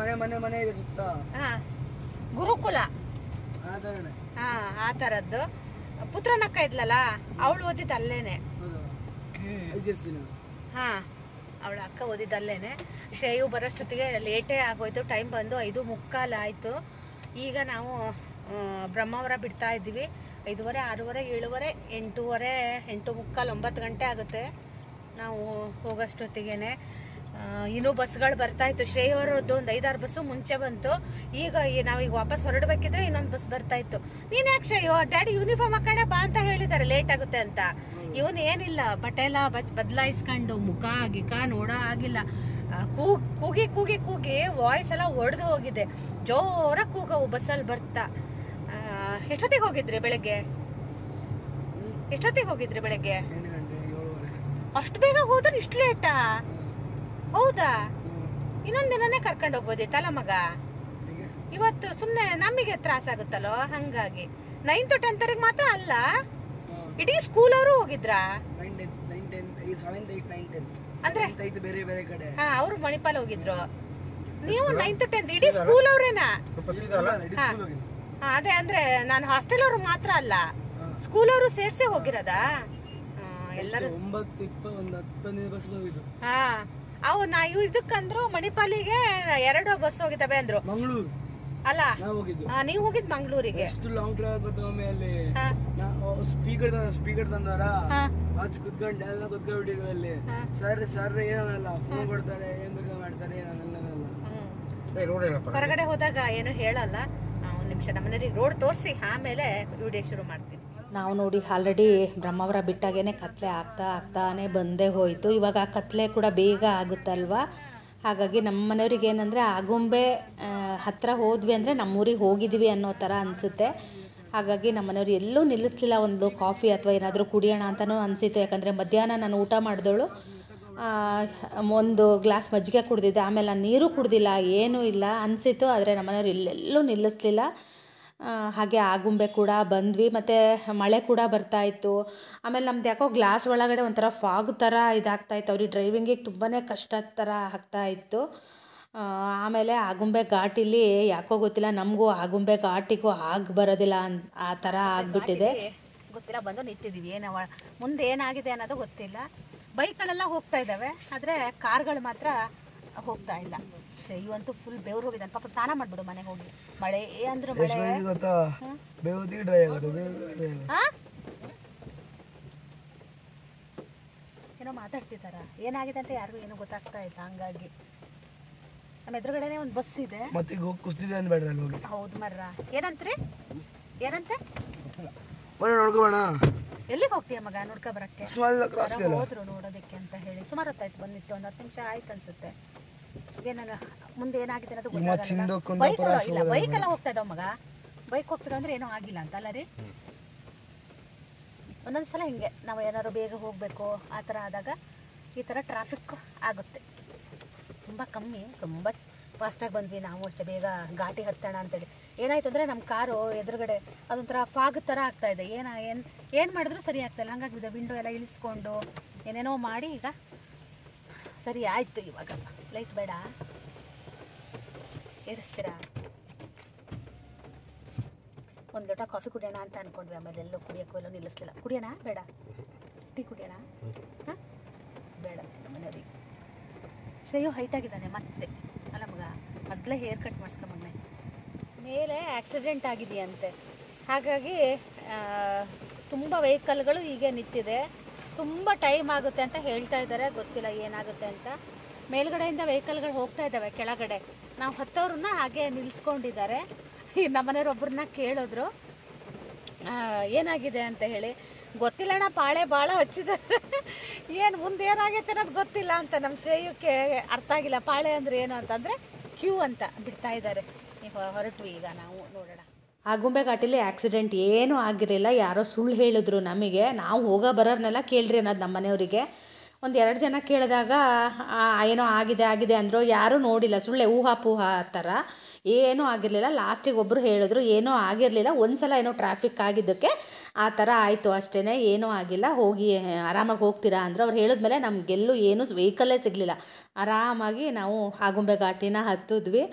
ಮನೆ ಇದೆ ಸುತ್ತ. ಹಾ ಗುರುಕುಲ ಆಧಾರಣೆ. ಹಾ ಆ ತರದ್ದು. ಪುತ್ರನಕ್ಕ ಇದ್ಲಲ್ಲ, ಅವಳು ಓದಿದ್ದು ಅಲ್ಲೇನೆ. ಹಾ ಅವಳ ಅಕ್ಕ ಓದಿದ್ದು ಅಲ್ಲೇನೆ. ಶ್ರೇಯು ಬರೋಷ್ಟೊತ್ತಿಗೆ ಲೇಟೇ ಆಗೋಯ್ತು. ಟೈಮ್ ಬಂದು 5:45 ಆಯ್ತು. ಈಗ ನಾವು ಬ್ರಹ್ಮಾವರ ಬಿಡ್ತಾ ಇದ್ದೀವಿ. 5:30, 6:30, 7:30, 8:30, 8:45, 9 ಗಂಟೆ ಆಗುತ್ತೆ ನಾವು ಹೋಗೋಷ್ಟೊತ್ತಿಗೆನೆ. ಇನ್ನೂ ಬಸ್ಗಳು ಬರ್ತಾ ಇತ್ತು. ಶ್ರೇಯವರದ್ದು ಒಂದು 5-6 ಬಸ್ಸು ಮುಂಚೆ ಬಂತು. ಈಗ ನಾವೀಗ ವಾಪಸ್ ಹೊರಡಬೇಕಿದ್ರೆ ಇನ್ನೊಂದು ಬಸ್ ಬರ್ತಾ ಇತ್ತು. ನೀನ್ ಯಾಕೆ ಶ್ರೇಯೋ, ಡ್ಯಾಡಿ ಯೂನಿಫಾರ್ಮ್ ಹಾಕೊಂಡೆ ಬಾ ಅಂತ ಹೇಳಿದಾರೆ, ಲೇಟ್ ಆಗುತ್ತೆ ಅಂತ. ಇವನ್ ಏನಿಲ್ಲ, ಬಟ್ಟೆ ಎಲ್ಲ ಬದಲಾಯಿಸ್ಕೊಂಡು ಮುಖ ಗಿಖ ನೋಡ ಆಗಿಲ್ಲ. ಕೂಗಿ ಕೂಗಿ ಕೂಗಿ ವಾಯ್ಸ್ ಎಲ್ಲ ಒಡೆದು ಹೋಗಿದೆ. ಜೋರ ಕೂಗವು ಬಸ್ಸಲ್ಲಿ ಬರ್ತಾ. ಎಷ್ಟೊತ್ತಿಗೆ ಹೋಗಿದ್ರಿ ಬೆಳಗ್ಗೆ? ಅಷ್ಟು ಬೇಗ ಹೋದ್ರೆ ಇಷ್ಟು ಲೇಟಾ? ಹೌದಾ, ಇನ್ನೊಂದ್ ದಿನನೇ ಕರ್ಕೊಂಡು ಹೋಗ್ಬೋದಿತ್ತಲ್ಲ ಮಗ. ಇವತ್ತು ಸುಮ್ನೆ ನಮಗೆ ತ್ರಾಸ ಆಗುತ್ತಲ್ಲೋ, ಹಂಗಾಗಿ. 9th 10th ಮಾತ್ರ ಅಲ್ಲ, ಇಡೀ ಸ್ಕೂಲ್ ಅವರು ಹೋಗಿದ್ರಾ? ಅಂದ್ರೆ ಅವರು ಮಣಿಪಾಲ್ ಹೋಗಿದ್ರು, ನೀವು 9th 10th ಇಡೀ ಸ್ಕೂಲ್ ಅವ್ರೇನಾ? ಅದೇ ಅಂದ್ರೆ ನಾನು ಹಾಸ್ಟೆಲ್ ಅವರು ಮಾತ್ರ ಅಲ್ಲ, ಸ್ಕೂಲ್ ಅವರು ಸೇರ್ಸೇ ಹೋಗಿರೋದಾ? ಎಲ್ಲರೂ 9-10 ಬಸ್ ಹೋಗಿದ್ದು. ಹಾ ಅವು ನಾವು ಇದಕ್ಕಂದ್ರು ಮಣಿಪಾಲಿಗೆ 2 ಬಸ್ ಹೋಗಿದ್ದಾವೆ ಅಂದ್ರು. ಮಂಗಳೂರು ಅಲ್ಲ, ನೀವು ಹೋಗಿದ್ ಮಂಗಳೂರಿಗೆ. ಎಷ್ಟು ಲಾಂಗ್ ಟ್ರಾವೆಲ್ ಗೊತ್ತೊಮ್ಮೆ ಅಲ್ಲಿ ಸ್ಪೀಕರ್ ತಂದಾರ, ಕುತ್ಕೊಂಡು ಎಲ್ಲ ಕುತ್ಕೊಂಡ್ಬಿಟ್ಟಿದ್ವಿ ಅಲ್ಲಿ. ಸರ್ ಏನಲ್ಲ, ಫೋನ್ ಕೊಡ್ತಾರೆ, ಏನ್ ಬೇಕಾ ಮಾಡ್ತಾರೆ, ಹೊರಗಡೆ ಹೋದಾಗ ಏನು ಹೇಳಲ್ಲ. ಒಂದ್ ನಿಮಿಷ ನಮ್ಮನೆಯವ್ರಿಗೆ ರೋಡ್ ತೋರಿಸಿ ಆಮೇಲೆ ವಿಡಿಯೋ ಶುರು ಮಾಡ್ತೀನಿ. ನಾವು ನೋಡಿ ಆಲ್ರೆಡಿ ಬ್ರಹ್ಮಾವರ ಬಿಟ್ಟಾಗೇನೆ ಕತ್ಲೆ ಆಗ್ತಾನೆ ಬಂದೇ ಹೋಯಿತು. ಇವಾಗ ಕತ್ಲೆ ಕೂಡ ಬೇಗ ಆಗುತ್ತಲ್ವ, ಹಾಗಾಗಿ ನಮ್ಮ ಮನೆಯವ್ರಿಗೆ ಏನಂದರೆ ಆಗುಂಬೆ ಹತ್ತಿರ ಹೋದ್ವಿ ಅಂದರೆ ನಮ್ಮೂರಿಗೆ ಹೋಗಿದ್ವಿ ಅನ್ನೋ ಥರ ಅನಿಸುತ್ತೆ. ಹಾಗಾಗಿ ನಮ್ಮ ಮನೆಯವ್ರು ಎಲ್ಲೂ ನಿಲ್ಲಿಸ್ಲಿಲ್ಲ. ಒಂದು ಕಾಫಿ ಅಥವಾ ಏನಾದರೂ ಕುಡಿಯೋಣ ಅಂತಲೂ ಅನಿಸಿತ್ತು. ಯಾಕಂದರೆ ಮಧ್ಯಾಹ್ನ ನಾನು ಊಟ ಮಾಡಿದವಳು ಒಂದು ಗ್ಲಾಸ್ ಮಜ್ಜಿಗೆ ಕುಡ್ದಿದ್ದೆ, ಆಮೇಲೆ ನಾನು ನೀರು ಕುಡ್ದಿಲ್ಲ, ಏನೂ ಇಲ್ಲ ಅನಿಸಿತ್ತು. ಆದರೆ ನಮ್ಮ ಮನೆಯವ್ರು ಎಲ್ಲೆಲ್ಲೂ ನಿಲ್ಲಿಸ್ಲಿಲ್ಲ. ಹಾಗೆ ಆಗುಂಬೆ ಕೂಡ ಬಂದ್ವಿ. ಮತ್ತು ಮಳೆ ಕೂಡ ಬರ್ತಾಯಿತ್ತು. ಆಮೇಲೆ ನಮ್ದು ಯಾಕೋ ಗ್ಲಾಸ್ ಒಳಗಡೆ ಒಂಥರ ಫಾಗ್ ಥರ ಇದಾಗ್ತಾಯಿತ್ತು. ಅವ್ರಿಗೆ ಡ್ರೈವಿಂಗಿಗೆ ತುಂಬಾ ಕಷ್ಟ ಥರ ಆಗ್ತಾಯಿತ್ತು. ಆಮೇಲೆ ಆಗುಂಬೆ ಘಾಟಿಲಿ ಯಾಕೋ ಗೊತ್ತಿಲ್ಲ, ನಮಗೂ ಆಗುಂಬೆ ಘಾಟಿಗೂ ಬರೋದಿಲ್ಲ ಆ ಥರ ಆಗಿಬಿಟ್ಟಿದೆ. ಗೊತ್ತಿಲ್ಲ, ಬಂದು ನಿಂತಿದ್ದೀವಿ. ಮುಂದೆ ಏನಾಗಿದೆ ಅನ್ನೋದು ಗೊತ್ತಿಲ್ಲ. ಬೈಕ್ಗಳೆಲ್ಲ ಹೋಗ್ತಾ ಇದ್ದಾವೆ, ಆದರೆ ಕಾರ್ಗಳು ಮಾತ್ರ ಹೋಗ್ತಾ ಇಲ್ಲ. ಇವಂತೂ ಫುಲ್ ಬೆವ್ರು ಹೋಗಿದ್ದಾನೆ ಪಾಪ. ಸ್ನಾನ ಮಾಡ್ಬಿಡು ಮನೆಗೆ ಹೋಗಿ. ಮಳೆ ಅಂದ್ರೆ ಮಳೆ ಏನೋ ಮಾತಾಡ್ತಿದಾರ, ಏನಾಗಿದೆ ಅಂತ ಯಾರಿಗೂ ಏನೋ ಗೊತ್ತಾಗ್ತಾ ಇಲ್ಲ. ಹಂಗಾಗಿ ನಮ್ಮ ಎದುರುಗಡೆನೆ ಒಂದು ಬಸ್ ಇದೆ. ಹೌದು ಮರ್ರ, ಏನಂತ್ರಿ? ಎಲ್ಲಿಗೆ ಹೋಗ್ತೀಯ ಮಗ? ನೋಡ್ಕೊ ಬರಕ್ಕೆ ಹೋದ್ರು ನೋಡೋದಕ್ಕೆ ಅಂತ ಹೇಳಿ. ಸುಮಾರು ಹೊತ್ತಾಯ್ತು ಬಂದಿತ್ತು, ಒಂದು 10 ನಿಮಿಷ ಆಯ್ತು ಅನ್ಸುತ್ತೆ. ಏನಾಗ ಮುಂದೆ ಏನಾಗಿದೆ ಅನ್ನೋದು ಗೊತ್ತಾಗಲ್ಲ. ಬೈಕ್ ಎಲ್ಲ ಹೋಗ್ತಾ ಇದಾವ ಮಗ. ಬೈಕ್ ಹೋಗ್ತದ ಅಂದ್ರೆ ಏನೋ ಆಗಿಲ್ಲ ಅಂತ ಅಲ್ಲ ರೀ? ಒಂದೊಂದ್ಸಲ ಹಿಂಗೆ ನಾವು ಏನಾದ್ರು ಬೇಗ ಹೋಗ್ಬೇಕು ಆ ಥರ ಆದಾಗ ಈ ಥರ ಟ್ರಾಫಿಕ್ ಆಗುತ್ತೆ. ತುಂಬ ಕಮ್ಮಿ, ತುಂಬ ಫಾಸ್ಟಾಗಿ ಬಂದ್ವಿ ನಾವು ಅಷ್ಟೇ. ಬೇಗ ಘಾಟಿ ಹತ್ತೋಣ ಅಂತೇಳಿ ಏನಾಯ್ತು ಅಂದರೆ ನಮ್ಮ ಕಾರು ಎದುರುಗಡೆ ಅದೊಂಥರ ಫಾಗ್ ಥರ ಆಗ್ತಾ ಇದೆ. ಏನು ಮಾಡಿದ್ರು ಸರಿ ಆಗ್ತಾಯಿಲ್ಲ. ಹಂಗಾಗಿದೆ ವಿಂಡೋ ಎಲ್ಲ ಇಳಿಸ್ಕೊಂಡು ಏನೇನೋ ಮಾಡಿ ಈಗ ಸರಿ ಆಯಿತು. ಇವಾಗ ಲೈಟ್ ಬೇಡ ಏರಿಸ್ತೀರಾ? ಒಂದು ಲೋಟ ಕಾಫಿ ಕುಡಿಯೋಣ ಅಂತ ಅಂದ್ಕೊಂಡ್ವಿ. ಆಮೇಲೆ ಎಲ್ಲೋ ಕುಡಿಯೋಕ್ಕೂ ಎಲ್ಲೋ ನಿಲ್ಲಿಸ್ಲಿಲ್ಲ. ಕುಡಿಯೋಣ ಬೇಡ? ಟೀ ಕುಡಿಯೋಣ? ಹಾಂ ಬೇಡ ನಮ್ಮ ಮನೆಯವ್ರಿಗೆ. ಶ್ರೇಯು ಹೈಟ್ ಆಗಿದ್ದಾನೆ ಮತ್ತೆ ಅಲ್ಲ ಮಗ, ಮೊದಲೇ ಹೇರ್ ಕಟ್ ಮಾಡಿಸ್ಕೊಂಬನ್ನೆ. ಮೇಲೆ ಆಕ್ಸಿಡೆಂಟ್ ಆಗಿದೆಯಂತೆ, ಹಾಗಾಗಿ ತುಂಬ ವೆಹಿಕಲ್ಗಳು ಹೀಗೆ ನಿಂತಿದೆ. ತುಂಬ ಟೈಮ್ ಆಗುತ್ತೆ ಅಂತ ಹೇಳ್ತಾ ಇದ್ದಾರೆ. ಗೊತ್ತಿಲ್ಲ ಏನಾಗುತ್ತೆ ಅಂತ. ಮೇಲ್ಗಡೆಯಿಂದ ವೆಹಿಕಲ್ಗಳು ಹೋಗ್ತಾ ಇದ್ದಾವೆ, ಕೆಳಗಡೆ ನಾವು ಹತ್ತವ್ರನ್ನ ಹಾಗೆ ನಿಲ್ಲಿಸ್ಕೊಂಡಿದ್ದಾರೆ. ನಮ್ಮನೆಯವ್ರೊಬ್ಬರನ್ನ ಕೇಳಿದ್ರು ಏನಾಗಿದೆ ಅಂತ ಹೇಳಿ. ಗೊತ್ತಿಲ್ಲಣ್ಣ, ಪಾಳೆ ಭಾಳ ಹಚ್ಚಿದ್ದಾರೆ. ಏನು ಮುಂದೆ ಏನಾಗೈತೆ ಅನ್ನೋದು ಗೊತ್ತಿಲ್ಲ ಅಂತ ನಮ್ಮ ಶ್ರೇಯಕ್ಕೆ ಅರ್ಥ ಆಗಿಲ್ಲ. ಪಾಳೆ ಅಂದ್ರೆ ಏನು ಅಂತಂದರೆ ಕ್ಯೂ ಅಂತ ಬಿಡ್ತಾ ಇದ್ದಾರೆ. ಹೊರಟ್ವಿ ಈಗ ನಾವು, ನೋಡೋಣ. ಆಗುಂಬೆ ಘಾಟಿಲಿ ಆಕ್ಸಿಡೆಂಟ್ ಏನೂ ಆಗಿರಲಿಲ್ಲ. ಯಾರೋ ಸುಳ್ಳು ಹೇಳಿದ್ರು ನಮಗೆ. ನಾವು ಹೋಗೋ ಬರೋರ್ನೆಲ್ಲ ಕೇಳ್ರಿ ಅನ್ನೋದು ನಮ್ಮ ಮನೆಯವರಿಗೆ. ಒಂದು 2 ಜನ ಕೇಳಿದಾಗ ಏನೋ ಆಗಿದೆ ಅಂದರು. ಯಾರೂ ನೋಡಿಲ್ಲ, ಸುಳ್ಳೆ ಊಹಾಪೂಹ ಆ ಥರ ಏನೂ ಆಗಿರಲಿಲ್ಲ. ಲಾಸ್ಟಿಗೆ ಒಬ್ಬರು ಹೇಳಿದ್ರು ಏನೂ ಆಗಿರಲಿಲ್ಲ, ಒಂದು ಸಲ ಏನೋ ಟ್ರಾಫಿಕ್ ಆಗಿದ್ದಕ್ಕೆ ಆ ಥರ ಆಯಿತು ಅಷ್ಟೇ, ಏನೂ ಆಗಿಲ್ಲ, ಹೋಗಿ ಆರಾಮಾಗಿ ಹೋಗ್ತೀರಾ ಅಂದರು. ಅವ್ರು ಹೇಳಿದ್ಮೇಲೆ ನಮಗೆಲ್ಲೂ ಏನೂ ವೆಹಿಕಲ್ಲೇ ಸಿಗಲಿಲ್ಲ. ಆರಾಮಾಗಿ ನಾವು ಆಗುಂಬೆ ಘಾಟಿನ ಹತ್ತಿದ್ವಿ.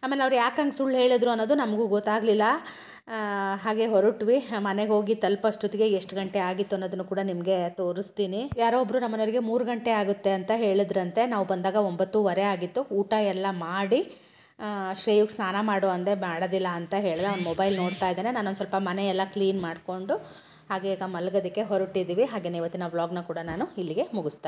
ಆಮೇಲೆ ಅವ್ರು ಯಾಕೆ ಹಂಗೆ ಸುಳ್ಳು ಹೇಳಿದ್ರು ಅನ್ನೋದು ನಮಗೂ ಗೊತ್ತಾಗಲಿಲ್ಲ. ಹಾಗೆ ಹೊರಟ್ವಿ. ಮನೆಗೆ ಹೋಗಿ ತಲುಪೋಷ್ಟೊತ್ತಿಗೆ ಎಷ್ಟು ಗಂಟೆ ಆಗಿತ್ತು ಅನ್ನೋದನ್ನು ಕೂಡ ನಿಮಗೆ ತೋರಿಸ್ತೀನಿ. ಯಾರೋ ಒಬ್ಬರು ನಮ್ಮನೆಯವರಿಗೆ 3 ಗಂಟೆ ಆಗುತ್ತೆ ಅಂತ ಹೇಳಿದ್ರಂತೆ. ನಾವು ಬಂದಾಗ 9:15 ಆಗಿತ್ತು. ಊಟ ಎಲ್ಲ ಮಾಡಿ ಶ್ರೇಯುಗೆ ಸ್ನಾನ ಮಾಡು ಅಂದೆ, ಮಾಡೋದಿಲ್ಲ ಅಂತ ಹೇಳಿದೆ. ಅವ್ನು ಮೊಬೈಲ್ ನೋಡ್ತಾ ಇದ್ದಾನೆ. ನಾನೊಂದು ಸ್ವಲ್ಪ ಮನೆಯೆಲ್ಲ ಕ್ಲೀನ್ ಮಾಡಿಕೊಂಡು ಹಾಗೆ ಈಗ ಮಲಗೋದಕ್ಕೆ ಹೊರಟಿದ್ದೀವಿ. ಹಾಗೆಯೇ ಇವತ್ತಿನ ವ್ಲಾಗ್ನ ಕೂಡ ನಾನು ಇಲ್ಲಿಗೆ ಮುಗಿಸ್ತಾ